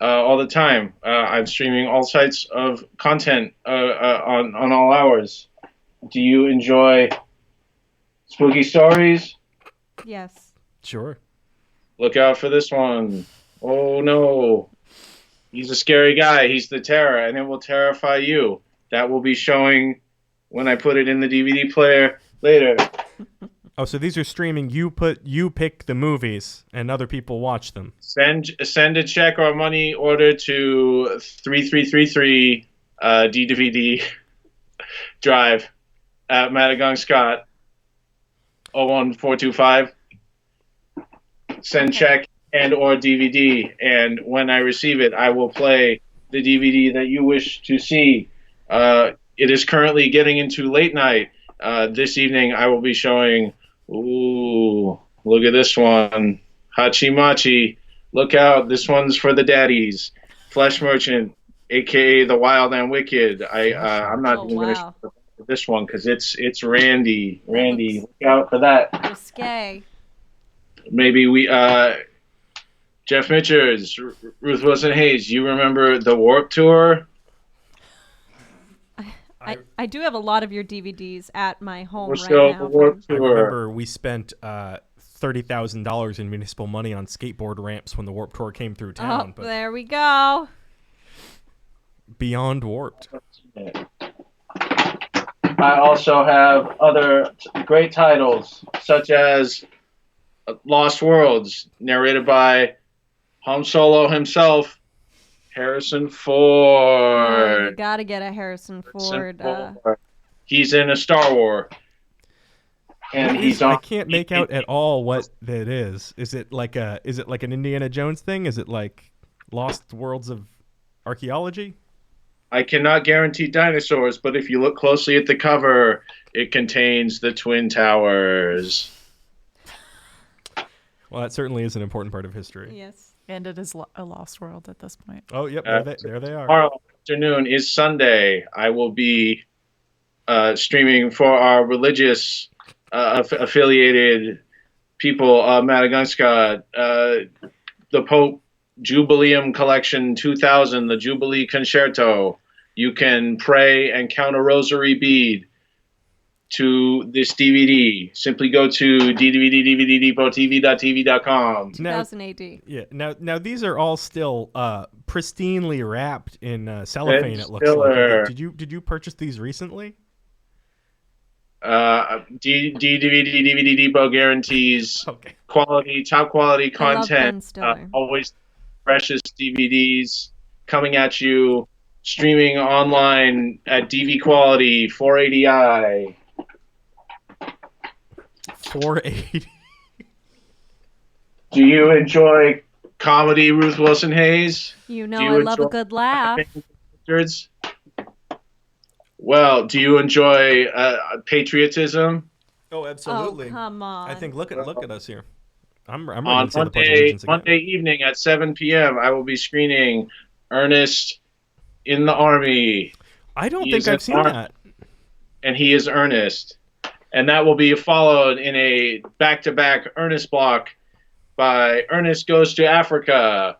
all the time. I'm streaming all types of content on all hours. Do you enjoy spooky stories? Yes. Sure. Look out for this one. Oh no. He's a scary guy. He's the terror, and it will terrify you. That will be showing when I put it in the DVD player later. Oh, so these are streaming. You pick the movies, and other people watch them. Send a check or money order to 3333 DVD Drive at Maddagunkscott 01425. Send check and or DVD, and when I receive it, I will play the DVD that you wish to see. It is currently getting into late night. This evening, I will be showing. Ooh, look at this one, Hachi Machi. Look out! This one's for the daddies. Flesh Merchant, aka the Wild and Wicked. I'm not even going to show this one because it's Randy. Randy, look out for that. Risque. Maybe we Jeff Mitchers, Ruth Wilson Hayes. You remember the Warp Tour? I do have a lot of your DVDs at my home We're right still now. the Warp I Tour. remember we spent $30,000 in municipal money on skateboard ramps when the Warp Tour came through town. Oh, But there we go. beyond warped. I also have other great titles, such as Lost Worlds, narrated by Han Solo himself, Harrison Ford. You gotta get a Harrison Ford. He's in a Star Wars. And he's on. I can't make out at all what that is. Is it like an Indiana Jones thing? Is it like Lost Worlds of Archaeology? I cannot guarantee dinosaurs, but if you look closely at the cover, it contains the Twin Towers. Well, that certainly is an important part of history. Yes. And it is a lost world at this point. Oh, yep. There they are. Tomorrow afternoon is Sunday. I will be streaming for our religious affiliated people, Maddagunkscott, the Pope Jubileum Collection 2000, the Jubilee Concerto. You can pray and count a rosary bead to this DVD. Simply go to DVDDVDDepotTV.tv.com. 2000 AD. Yeah. Now these are all still pristinely wrapped in cellophane. It looks Stiller. like. Did you purchase these recently? DVD Depot guarantees top quality content. Always freshest DVDs coming at you, streaming online at DV quality 480i. 480. Do you enjoy comedy, Ruth Wilson Hayes? You Do know, you I love a enjoy good laugh. concerts? Well, do you enjoy patriotism? Oh, absolutely. Oh, come on. I think look at us here. I'm ready On to say the Pledge of Allegiance again. Monday evening at 7 p.m., I will be screening Ernest in the Army. I don't think I've seen that. And he is Ernest. And that will be followed in a back-to-back Ernest block by Ernest Goes to Africa.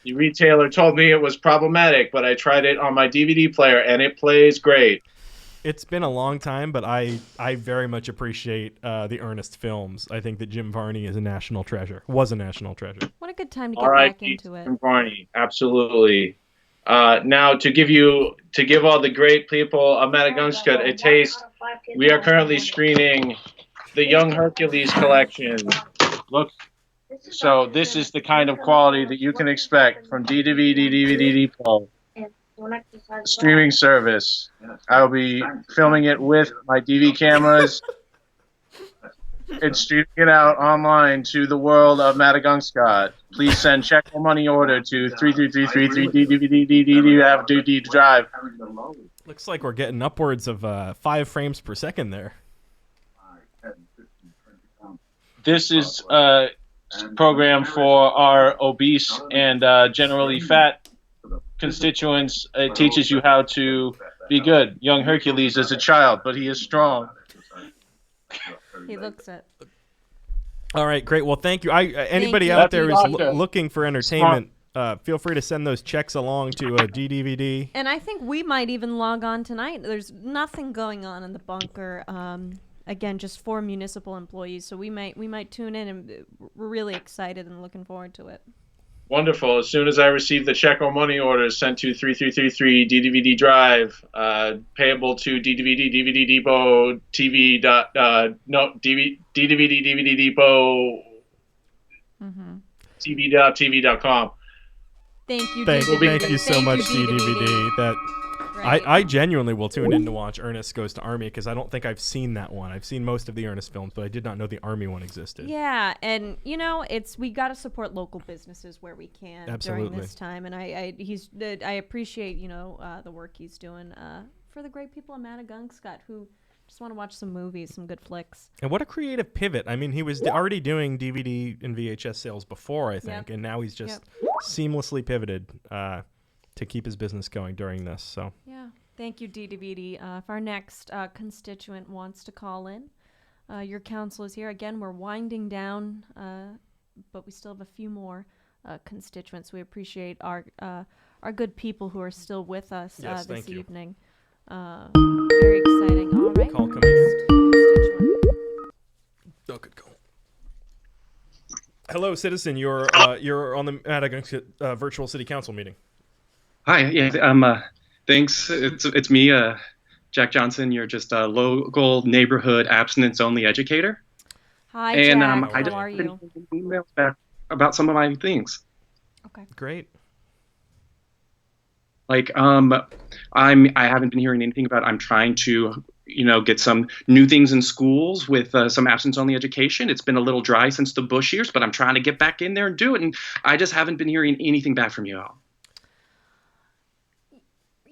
The retailer told me it was problematic, but I tried it on my DVD player, and it plays great. It's been a long time, but I very much appreciate the Ernest films. I think that Jim Varney is a national treasure. Was a national treasure. What a good time to get back into it. Jim Varney, absolutely. Now, to give all the great people of Maddagunkscott a taste, we are currently screening the Young Hercules collection. Look, so this is the kind of quality that you can expect from DVD Depot streaming service. I'll be filming it with my DV cameras and streaming it out online to the world of Maddagunkscott. Please send check or money order to 33333 DVD drive. Looks like we're getting upwards of 5 frames per second there. This is a program for our obese and generally fat constituents. It teaches you how to be good. Young Hercules is a child, but he is strong. He looks it. All right, great. Well, thank you. Anybody out there who's looking for entertainment, feel free to send those checks along to DDVD. And I think we might even log on tonight. There's nothing going on in the bunker. Again, just for municipal employees. So we might tune in, and we're really excited and looking forward to it. Wonderful. As soon as I receive the check or money order sent to 3333 DDVD Drive, payable to DDVD DVD Depot TV DDVD DVD Depot TV.com. Thank you. Thank you so much, DDVD. I genuinely will tune in to watch Ernest Goes to Army because I don't think I've seen that one. I've seen most of the Ernest films, but I did not know the Army one existed. Yeah, and we got to support local businesses where we can during this time. And I appreciate the work he's doing for the great people of Maddagunkscott who just want to watch some movies, some good flicks. And what a creative pivot! I mean, he was already doing DVD and VHS sales before, I think, and now he's just seamlessly pivoted to keep his business going during this. So yeah, thank you, DDVD. If our next constituent wants to call in, your council is here. Again, we're winding down, but we still have a few more constituents. We appreciate our good people who are still with us this evening. Very exciting. All right. Call coming in. Oh, good call. Hello, citizen. You're on the Maddagunkscott virtual city council meeting. Hi, yeah, thanks. It's me, Jack Johnson. You're just a local neighborhood abstinence-only educator. Hi, and, Jack. I How are you? Emails back about some of my things. Okay. Great. Like, I haven't been hearing anything about. I'm trying to, get some new things in schools with some abstinence-only education. It's been a little dry since the Bush years, but I'm trying to get back in there and do it. And I just haven't been hearing anything back from you all.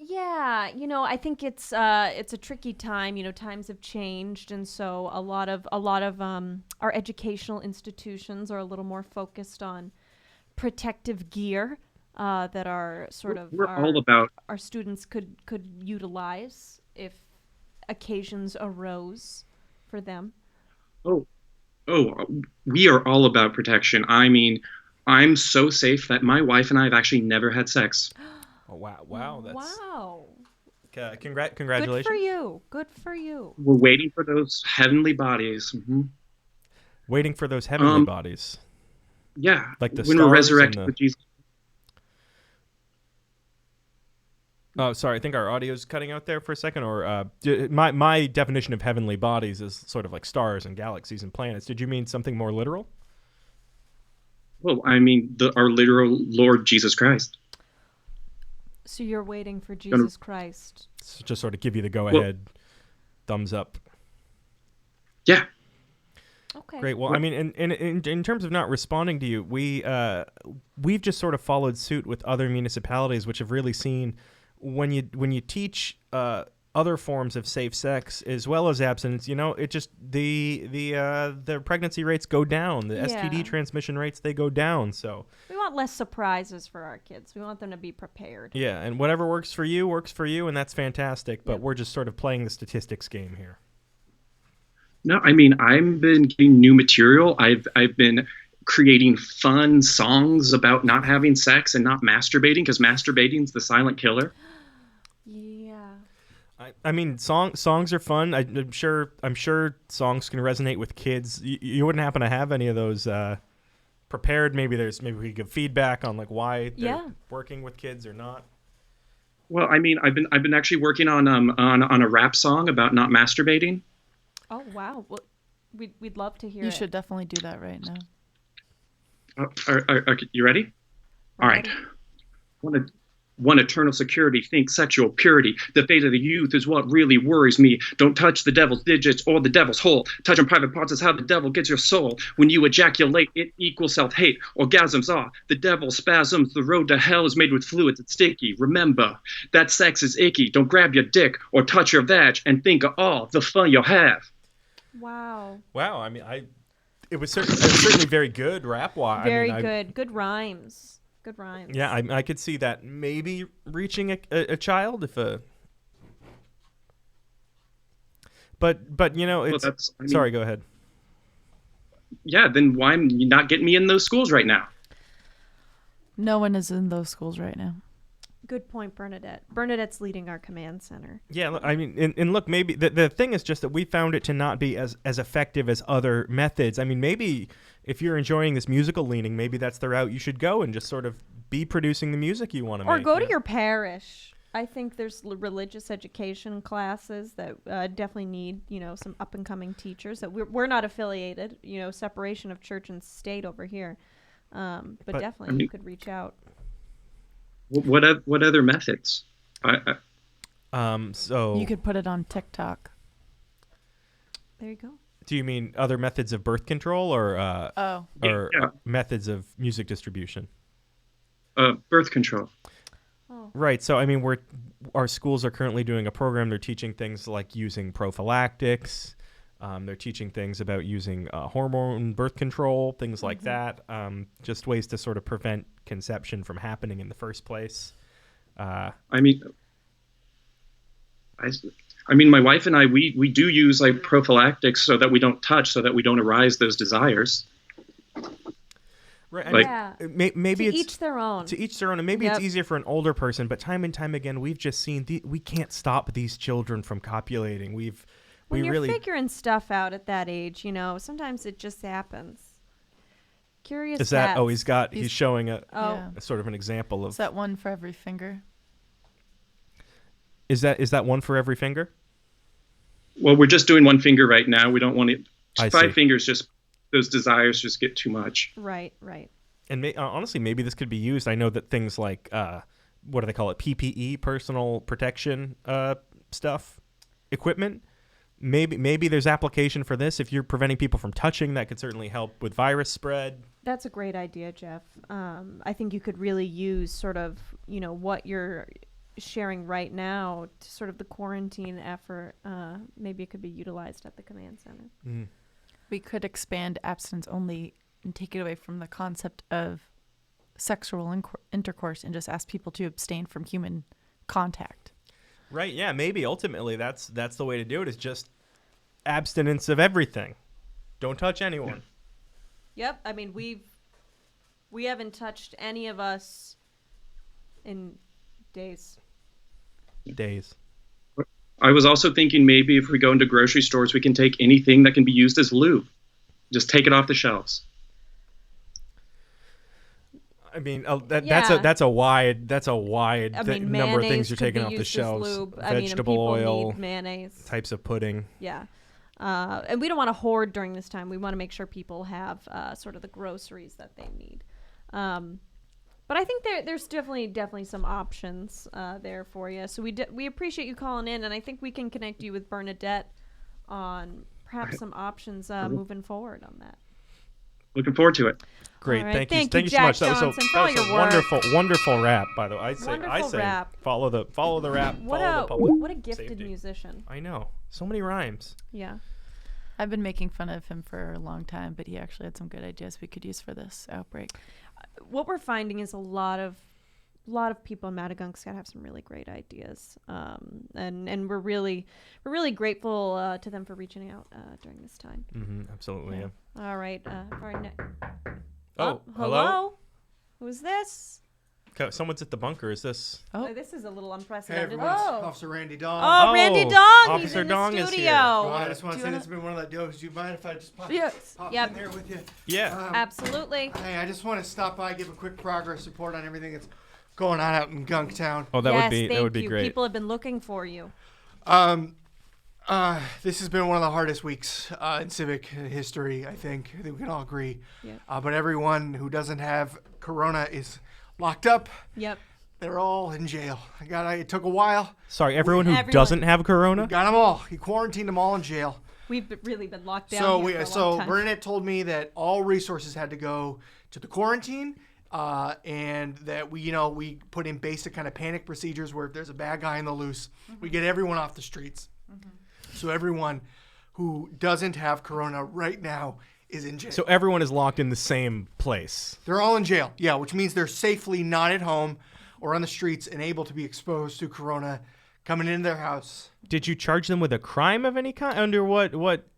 Yeah, I think it's a tricky time. Times have changed, and so a lot of our educational institutions are a little more focused on protective gear that our our students could utilize if occasions arose for them. Oh, we are all about protection. I mean, I'm so safe that my wife and I have actually never had sex. Oh, wow. That's... Wow. Congratulations. Good for you. We're waiting for those heavenly bodies. Mm-hmm. Waiting for those heavenly bodies. Yeah. Like the when we're resurrected with Jesus. Oh, sorry. I think our audio's cutting out there for a second. Or my definition of heavenly bodies is sort of like stars and galaxies and planets. Did you mean something more literal? Well, I mean our literal Lord Jesus Christ. So you're waiting for Jesus Christ. Just sort of give you the go-ahead thumbs up. Yeah. Okay. Great. Well, I mean, in terms of not responding to you, we've just sort of followed suit with other municipalities, which have really seen when you teach other forms of safe sex as well as abstinence, it just the pregnancy rates go down, the STD transmission rates, they go down. So we want less surprises for our kids. We want them to be prepared. Yeah, and whatever works for you, and that's fantastic. But we're just sort of playing the statistics game here. No, I mean, I've been getting new material. I've been creating fun songs about not having sex and not masturbating, because masturbating's the silent killer. Yeah. I mean, songs are fun. I'm sure songs can resonate with kids. You wouldn't happen to have any of those prepared? Maybe we could give feedback on like why they're working with kids or not. Well, I mean, I've been actually working on a rap song about not masturbating. Oh wow! Well, we'd love to hear it. You should definitely do that right now. Are you ready? All right. One eternal security, think sexual purity. The fate of the youth is what really worries me. Don't touch the devil's digits or the devil's hole. Touching private parts is how the devil gets your soul. When you ejaculate, it equals self-hate. Orgasms are the devil's spasms. The road to hell is made with fluids. It's sticky. Remember that sex is icky. Don't grab your dick or touch your vag and think of all the fun you'll have. Wow. Wow. I mean, it was certainly very good rap-wise. Very good. Good rhymes. Good rhymes. Yeah, I could see that maybe reaching a child if a. But it's sorry. Go ahead. Yeah, then why am you not getting me in those schools right now? No one is in those schools right now. Good point, Bernadette. Bernadette's leading our command center. Yeah, I mean, and look, maybe the thing is just that we found it to not be as effective as other methods. I mean, maybe if you're enjoying this musical leaning, maybe that's the route you should go and just sort of be producing the music you want to make. Or go to your parish. I think there's religious education classes that definitely need, some up-and-coming teachers. That we're not affiliated, separation of church and state over here. But definitely you could reach out. What other methods? So you could put it on TikTok. There you go. Do you mean other methods of birth control or methods of music distribution? Birth control. Oh. Right. So I mean, our schools are currently doing a program. They're teaching things like using prophylactics. They're teaching things about using hormone birth control, things like that. Just ways to sort of prevent conception from happening in the first place. I mean, my wife and I, we do use like prophylactics so that we don't touch, so that we don't arise those desires. Right. Like, maybe to each their own. To each their own. And maybe it's easier for an older person, but time and time again, we've just seen we can't stop these children from copulating. When you're figuring stuff out at that age, sometimes it just happens. Curious. Is that? Oh, he's showing a sort of an example of. Is that one for every finger? Is that one for every finger? Well, we're just doing one finger right now. We don't want it. I 5 see. fingers, just those desires just get too much. Right. And honestly, maybe this could be used. I know that things like what do they call it? PPE, personal protection stuff, equipment. Maybe there's application for this. If you're preventing people from touching, that could certainly help with virus spread. That's a great idea, Jeff. I think you could really use sort of, what you're sharing right now to sort of the quarantine effort. Maybe it could be utilized at the command center. Mm. We could expand abstinence only and take it away from the concept of sexual intercourse and just ask people to abstain from human contact. Right, yeah, maybe ultimately that's the way to do it, is just abstinence of everything. Don't touch anyone. Yep, I mean we haven't touched any of us in days. I was also thinking maybe if we go into grocery stores, we can take anything that can be used as lube. Just take it off the shelves. I mean, that's a wide number of things you're taking off the shelves. Lube. Vegetable oil, need mayonnaise, types of pudding. Yeah, and we don't want to hoard during this time. We want to make sure people have sort of the groceries that they need. But I think there's definitely some options there for you. So we appreciate you calling in, and I think we can connect you with Bernadette on perhaps some options moving forward on that. Looking forward to it. Great, All right. thank you so Jack much. That was Johnson, for all a your work. wonderful rap, by the way. I say Wonderful rap. follow the rap. What follow a the public what a gifted safety. musician. I know, so many rhymes. Yeah. I've been making fun of him for a long time, but he actually had some good ideas we could use for this outbreak. What we're finding is a lot of people in Maddagunkscott have some really great ideas, and we're really grateful to them for reaching out during this time. Absolutely, yeah. All right. Oh, hello. Who's this? Okay, someone's at the bunker. Is this? Oh, this is a little Hey unprecedented. everyone, it's Officer Randy Dong. Oh, Randy Dong. He's Officer in Dong the is studio. here. Well, I just want to say this has been one of the deals. Do you mind if I just pop in there with you? Yeah. Absolutely. Hey, I just want to stop by, give a quick progress report on everything that's going on out in Gunktown. Oh, that would be thank you. great. People have been looking for you. This has been one of the hardest weeks in civic history, I think we can all agree. Yep. But everyone who doesn't have corona is locked up. Yep. They're all in jail. It took a while. Sorry, everyone who doesn't have corona? Got them all. He quarantined them all in jail. We've really been locked down here for a long time. Bernadette told me that all resources had to go to the quarantine, and that we put in basic kind of panic procedures where if there's a bad guy in the loose, we get everyone off the streets. So everyone who doesn't have corona right now is in jail. So everyone is locked in the same place. They're all in jail, yeah, which means they're safely not at home or on the streets and able to be exposed to corona coming into their house. Did you charge them with a crime of any kind? Under what?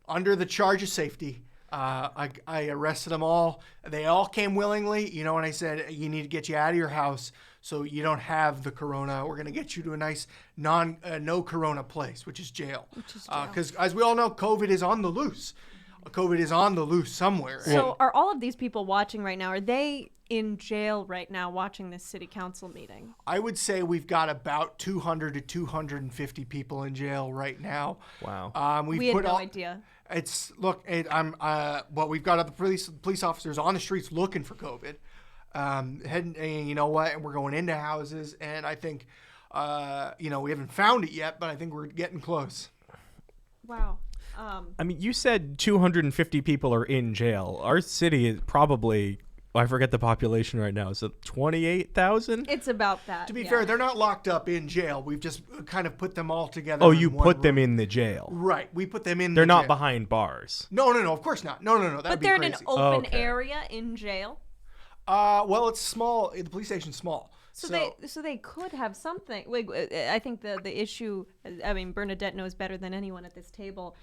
Under the charge of safety. I arrested them all. They all came willingly, and I said, you need to get you out of your house so you don't have the corona. We're going to get you to a nice no corona place, which is jail. Because as we all know, COVID is on the loose. COVID is on the loose somewhere. So are all of these people watching right now, are they in jail right now watching this city council meeting? I would say we've got about 200 to 250 people in jail right now. Wow. We had no idea. We've got other police officers on the streets looking for COVID. And you know what? And we're going into houses, and I think, we haven't found it yet, but I think we're getting close. Wow. I mean, you said 250 people are in jail. Our city is probably, I forget the population right now. Is it 28,000? It's about that. To be fair, they're not locked up in jail. We've just kind of put them all together. Oh, you put them in the jail. Right. We put them in They're the not jail. behind bars. No, of course not. No. That'd But be they're crazy. in an open area in jail? Well, it's small. The police station's small. So they could have something. I think the issue, I mean, Bernadette knows better than anyone at this table.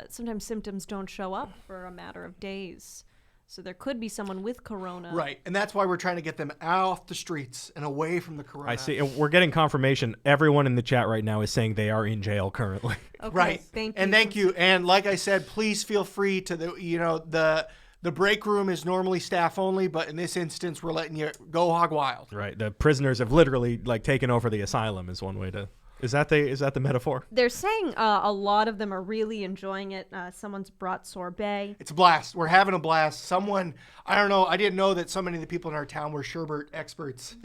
Sometimes symptoms don't show up for a matter of days. So there could be someone with corona. Right, and that's why we're trying to get them off the streets and away from the corona. I see. And we're getting confirmation. Everyone in the chat right now is saying they are in jail currently. Okay, right. Thank you. And like I said, please feel free to the break room is normally staff only, but in this instance, we're letting you go hog wild. Right. The prisoners have literally taken over the asylum is one way to. Is that the metaphor? They're saying a lot of them are really enjoying it. Someone's brought sorbet. It's a blast. We're having a blast. Someone, I don't know, I didn't know that so many of the people in our town were sherbet experts.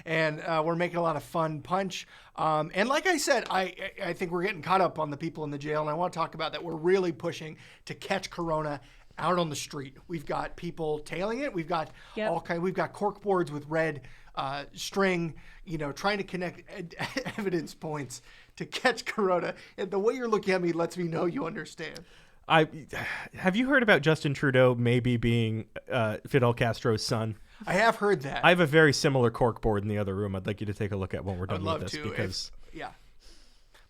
And we're making a lot of fun punch. And like I said, I think we're getting caught up on the people in the jail, and I want to talk about that. We're really pushing to catch corona out on the street. We've got people tailing it. We've got we've got cork boards with red string, trying to connect evidence points to catch corona. And the way you're looking at me lets me know you understand. Have you heard about Justin Trudeau maybe being Fidel Castro's son? I have heard that. I have a very similar cork board in the other room. I'd like you to take a look at when we're done with this. Because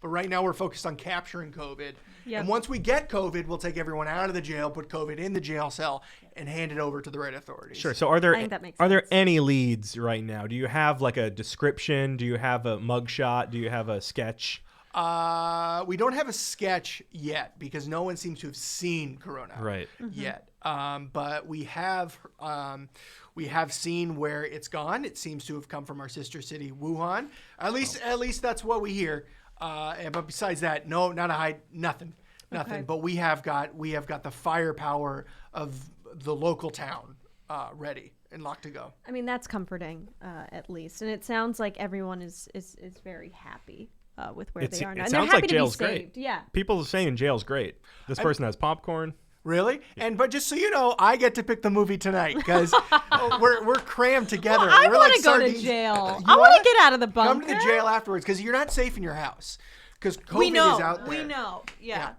But right now we're focused on capturing COVID. Yep. And once we get COVID, we'll take everyone out of the jail, put COVID in the jail cell, and hand it over to the right authorities. Sure. So are there I think that makes any leads right now? Do you have a description? Do you have a mugshot? Do you have a sketch? We don't have a sketch yet because no one seems to have seen corona yet. But we have seen where it's gone. It seems to have come from our sister city, Wuhan. At least that's what we hear. But besides that, no, nothing. Okay. But we have got the firepower of the local town ready and locked to go. I mean, that's comforting, at least. And it sounds like everyone is very happy with where they are now. It And sounds they're happy like to be jail's saved. great. Yeah. People are saying jail's great. This person has popcorn. Really? But just so you know, I get to pick the movie tonight because we're crammed together. Well, I we're want to like go to sardines. jail. You I want wanna? to get out of the bunker. Come to the jail afterwards because you're not safe in your house because COVID we know. is out there. We know. Yeah.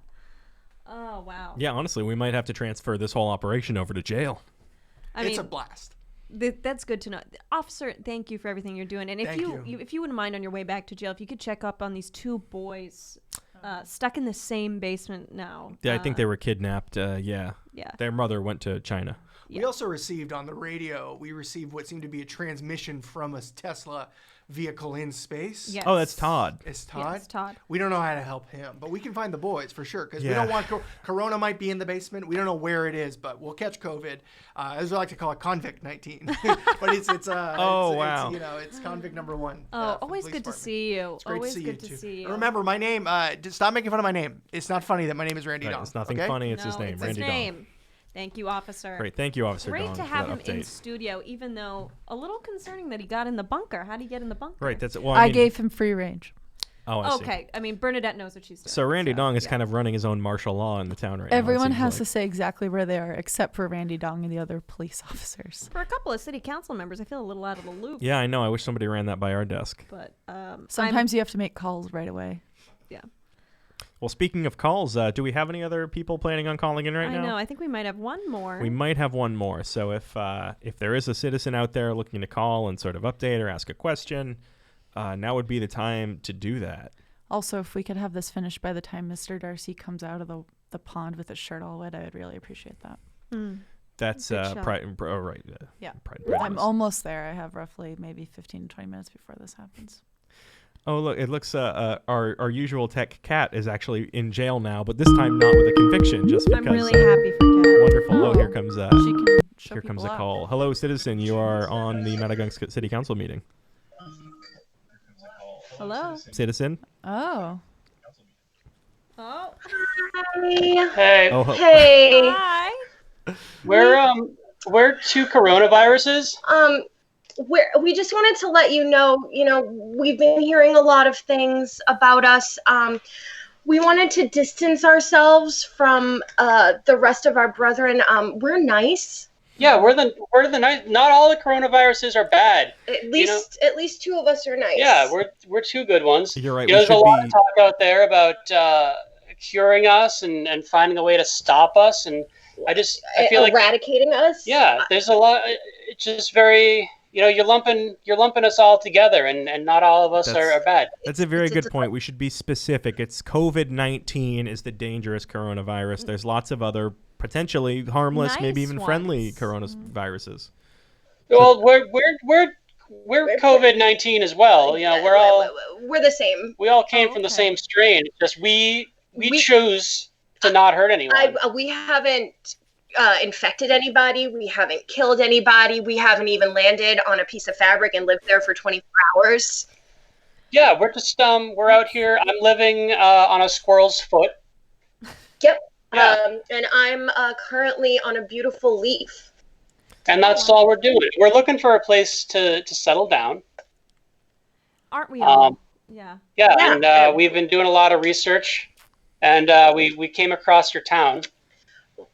Oh, wow. Yeah, honestly, we might have to transfer this whole operation over to jail. It's a blast. That's good to know. Officer, thank you for everything you're doing. And if Thank if you wouldn't mind on your way back to jail, if you could check up on these two boys stuck in the same basement now. Yeah, I think they were kidnapped. Yeah. Yeah. Their mother went to China. We also received on the radio, what seemed to be a transmission from a Tesla vehicle in space. Yes. Oh, that's Todd. It's Todd? Yes, Todd. We don't know how to help him, but we can find the boys for sure because we Yeah. don't want Corona might be in the basement. We don't know where it is, but we'll catch COVID. As we like to call it, Convict 19. But it's wow. it's Convict number 1. Oh, always good to see you. It's great Always to see good you to too. see you. And remember, my name. Stop making fun of my name. It's not funny that my name is Randy Right, Dong. it's nothing okay? funny. It's his No, name, it's Randy his Dong. name. Thank you, officer. Great. Thank you, Officer Great Dong, to for have that him in update. studio, even though a little concerning that he got in the bunker. How did he get in the bunker? Right. That's well. I gave him free range. Oh, I see. Okay. I mean, Bernadette knows what she's doing. So Randy Dong is kind of running his own martial law in the town right now. Everyone it seems has like. to say exactly where they are, except for Randy Dong and the other police officers. For a couple of city council members, I feel a little out of the loop. Yeah, I know. I wish somebody ran that by our desk. But Sometimes you have to make calls right away. Yeah. Well, speaking of calls, do we have any other people planning on calling in right now? I know. I think we might have one more. We might have one more. So if there is a citizen out there looking to call and sort of update or ask a question, now would be the time to do that. Also, if we could have this finished by the time Mr. Darcy comes out of the pond with his shirt all wet, I would really appreciate that. That's Good shot. Pride. Oh, right. Yeah. Pride and I'm Prejudice. almost there. I have roughly maybe 15 to 20 minutes before this happens. Oh, look! It looks our usual tech Cat is actually in jail now, but this time not with a conviction, just because. I'm really happy for Kat. Wonderful! Oh, here comes She can show here comes a people up. call. Hello, citizen. You are on the Maddagunkscott City Council meeting. Hello. Citizen. Oh. Oh. Hey. Oh, Hey. Hi. We're two coronaviruses. We just wanted to let you know, we've been hearing a lot of things about us. We wanted to distance ourselves from the rest of our brethren. We're nice. Yeah, we're the nice. Not all the coronaviruses are bad. At least two of us are nice. Yeah, we're two good ones. You're right. There's a lot of talk out there about curing us and finding a way to stop us, and I feel like eradicating us. Yeah, there's a lot. It's just very. You're lumping us all together, and not all of us are bad. That's a very good point. We should be specific. It's COVID-19 is the dangerous coronavirus. There's lots of other potentially harmless, maybe even friendly coronaviruses. Well, we're COVID-19 as well. We're the same. We all came from the same strain. It's just we chose to not hurt anyone. We haven't infected anybody. We haven't killed anybody. We haven't even landed on a piece of fabric and lived there for 24 hours. Yeah, we're just we're out here. I'm living on a squirrel's foot. Yep. Yeah. And I'm currently on a beautiful leaf. And that's all we're doing. We're looking for a place to settle down. Aren't we all? Yeah. Yeah, and we've been doing a lot of research, and we came across your town.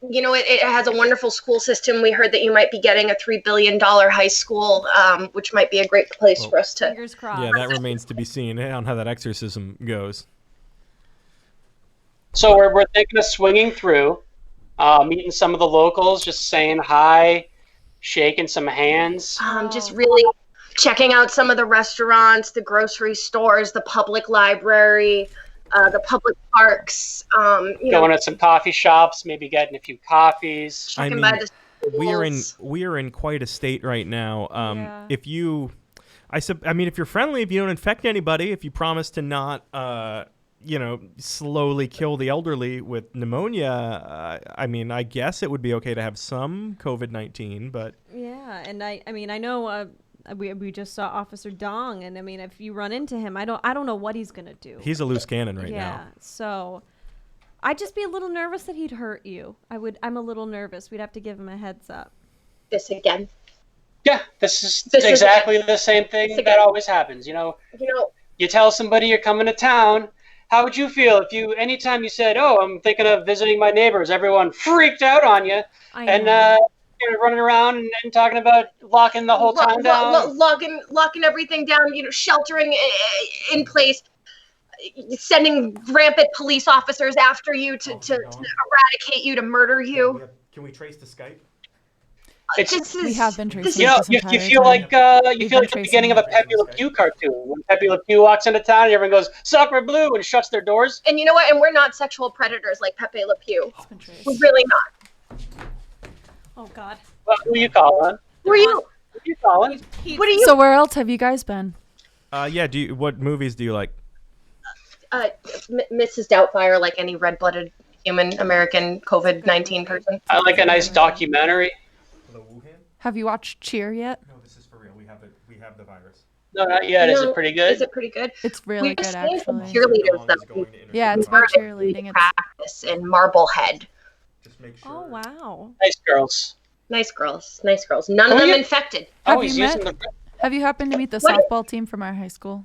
It has a wonderful school system. We heard that you might be getting a $3 billion high school, which might be a great place for us to. Fingers crossed. Yeah, that remains to be seen on how that exorcism goes. So we're thinking of swinging through, meeting some of the locals, just saying hi, shaking some hands. Just really checking out some of the restaurants, the grocery stores, the public library, the public parks. Going to some coffee shops, maybe getting a few coffees. I mean, we are in quite a state right now. If you, if you're friendly, if you don't infect anybody, if you promise to not, slowly kill the elderly with pneumonia, I guess it would be okay to have some COVID-19, but Yeah, and I know we just saw Officer Dong, and if you run into him, I don't know what he's gonna do. he's a loose cannon right now. Yeah, so I'd just be a little nervous that he'd hurt you. I'm a little nervous. We'd have to give him a heads up. This again. Yeah, this is exactly the same thing that always happens. you tell somebody you're coming to town. How would you feel if anytime you said, "Oh, I'm thinking of visiting my neighbors," everyone freaked out on you, and you're running around and talking about locking the whole town down? Locking everything down, sheltering in place, sending rampant police officers after you to eradicate you, to murder you. Can we trace the Skype? We have been tracing. You feel like the beginning of a Pepe Le Pew cartoon when Pepe Le Pew walks into town and everyone goes "Sacre Bleu" and shuts their doors. And you know what? And we're not sexual predators like Pepe Le Pew. We're really not. Oh God. Well, who are you calling? Who are you? Who are you calling? What are you? So where else have you guys been? Yeah. What movies do you like? Mrs. Doubtfire, like any red-blooded human American COVID-19 person. I like a nice documentary. Have you watched Cheer yet? No, this is for real. We have the virus. No, not yet. Is it pretty good? Is it pretty good? It's really good, actually. Cheerleaders, though. Yeah, it's about cheerleading. Practice in Marblehead. Just make sure. Oh wow. Nice girls. Nice girls. Nice girls. None of them infected. Have you happened to meet the softball team from our high school?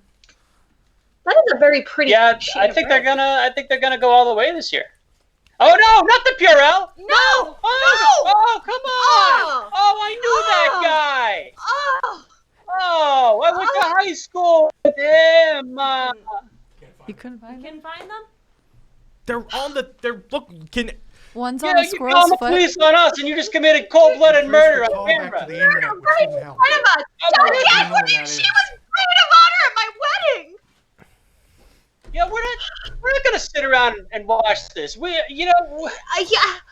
That is a very pretty. Yeah, I think they're gonna go all the way this year. Oh no, not the Purell! No! Oh, come on! Oh, I knew that guy! Oh, I went to high school with him! You couldn't find them? They're on the... One's on the you squirrel's call the foot. police on us and you just committed cold-blooded murder on camera. She was maid of honor at my wedding! Yeah, we're not gonna sit around and watch this. Yeah.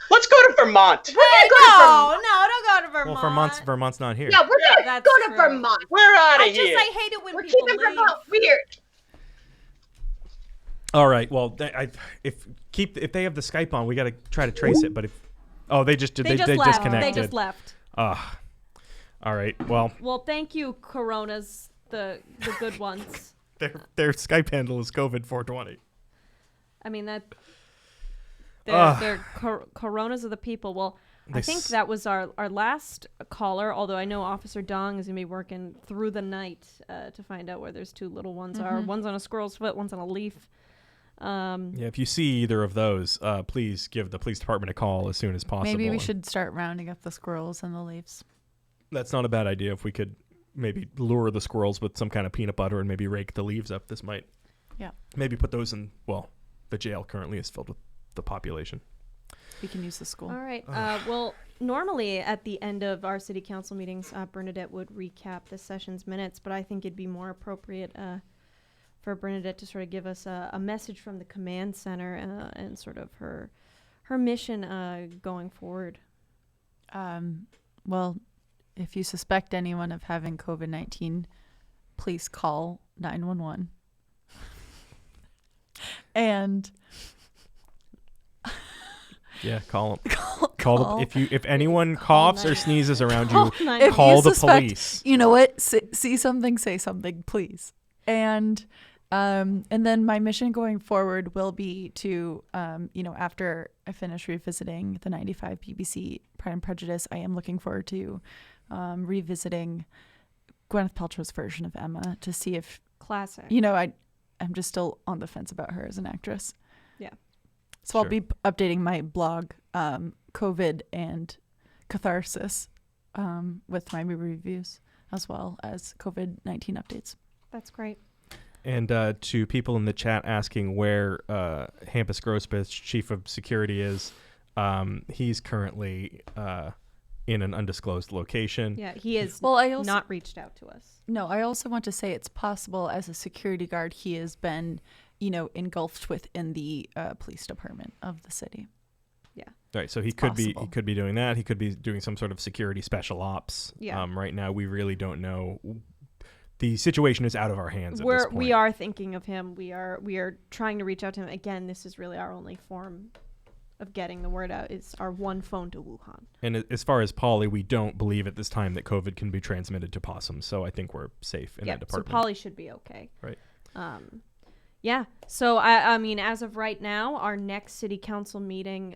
Let's go to Vermont. We're gonna go to Vermont. No, don't go to Vermont. Well, Vermont's not here. Yeah, we're gonna go to Vermont. We're out of here. I hate it when we're people keeping leave. Vermont weird. All right. Well, if they have the Skype on, we got to try to trace it. But they just disconnected. They just left. All right. Well. Well, thank you, Coronas, the good ones. Their Skype handle is COVID420. I mean they're Coronas of the people. Well, I think that was our last caller. Although I know Officer Dong is gonna be working through the night to find out where those two little ones are. One's on a squirrel's foot. One's on a leaf. Yeah, if you see either of those, please give the police department a call as soon as possible. Maybe we should start rounding up the squirrels and the leaves. That's not a bad idea. If we could maybe lure the squirrels with some kind of peanut butter and maybe rake the leaves up, this might. Yeah. Maybe put those in. Well, the jail currently is filled with the population. We can use the school. All right. Well, normally at the end of our city council meetings, Bernadette would recap the session's minutes, but I think it'd be more appropriate for Bernadette to sort of give us a message from the command center and sort of her mission going forward. Well, if you suspect anyone of having COVID-19, please call 911. And yeah, call them. Call if anyone coughs or sneezes around you, if call you the suspect, police. You know what? See something, say something, please. And then my mission going forward will be to, after I finish revisiting the 95 BBC Pride and Prejudice, I am looking forward to revisiting Gwyneth Paltrow's version of Emma to see if classic. I'm just still on the fence about her as an actress. Yeah. So I'll be updating my blog, COVID and Catharsis, with my movie reviews as well as COVID-19 updates. That's great. And to people in the chat asking where Hampus Grossbith's chief of security is, he's currently in an undisclosed location. Yeah, he is not reached out to us. No, I also want to say it's possible as a security guard he has been, engulfed within the police department of the city. Yeah. Right, so he could be doing that. He could be doing some sort of security special ops. Yeah. Right now, we really don't know. The situation is out of our hands at this point. We are thinking of him. We are trying to reach out to him. Again, this is really our only form of getting the word out. It's our one phone to Wuhan. And as far as Polly, we don't believe at this time that COVID can be transmitted to possums. So I think we're safe in that department. So Polly should be okay. Right. Yeah. So I mean, as of right now, our next city council meeting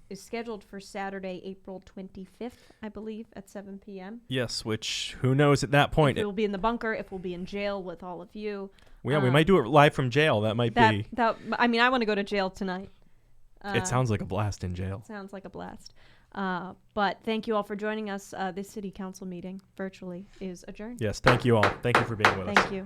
is scheduled for Saturday, April 25th, I believe, at 7 p.m. Yes, which who knows at that point. If we'll be in the bunker, if we'll be in jail with all of you. Yeah, we might do it live from jail. That might be. I mean, I want to go to jail tonight. It sounds like a blast in jail. Sounds like a blast. But thank you all for joining us. This city council meeting virtually is adjourned. Yes, thank you all. Thank you for being with us. Thank you.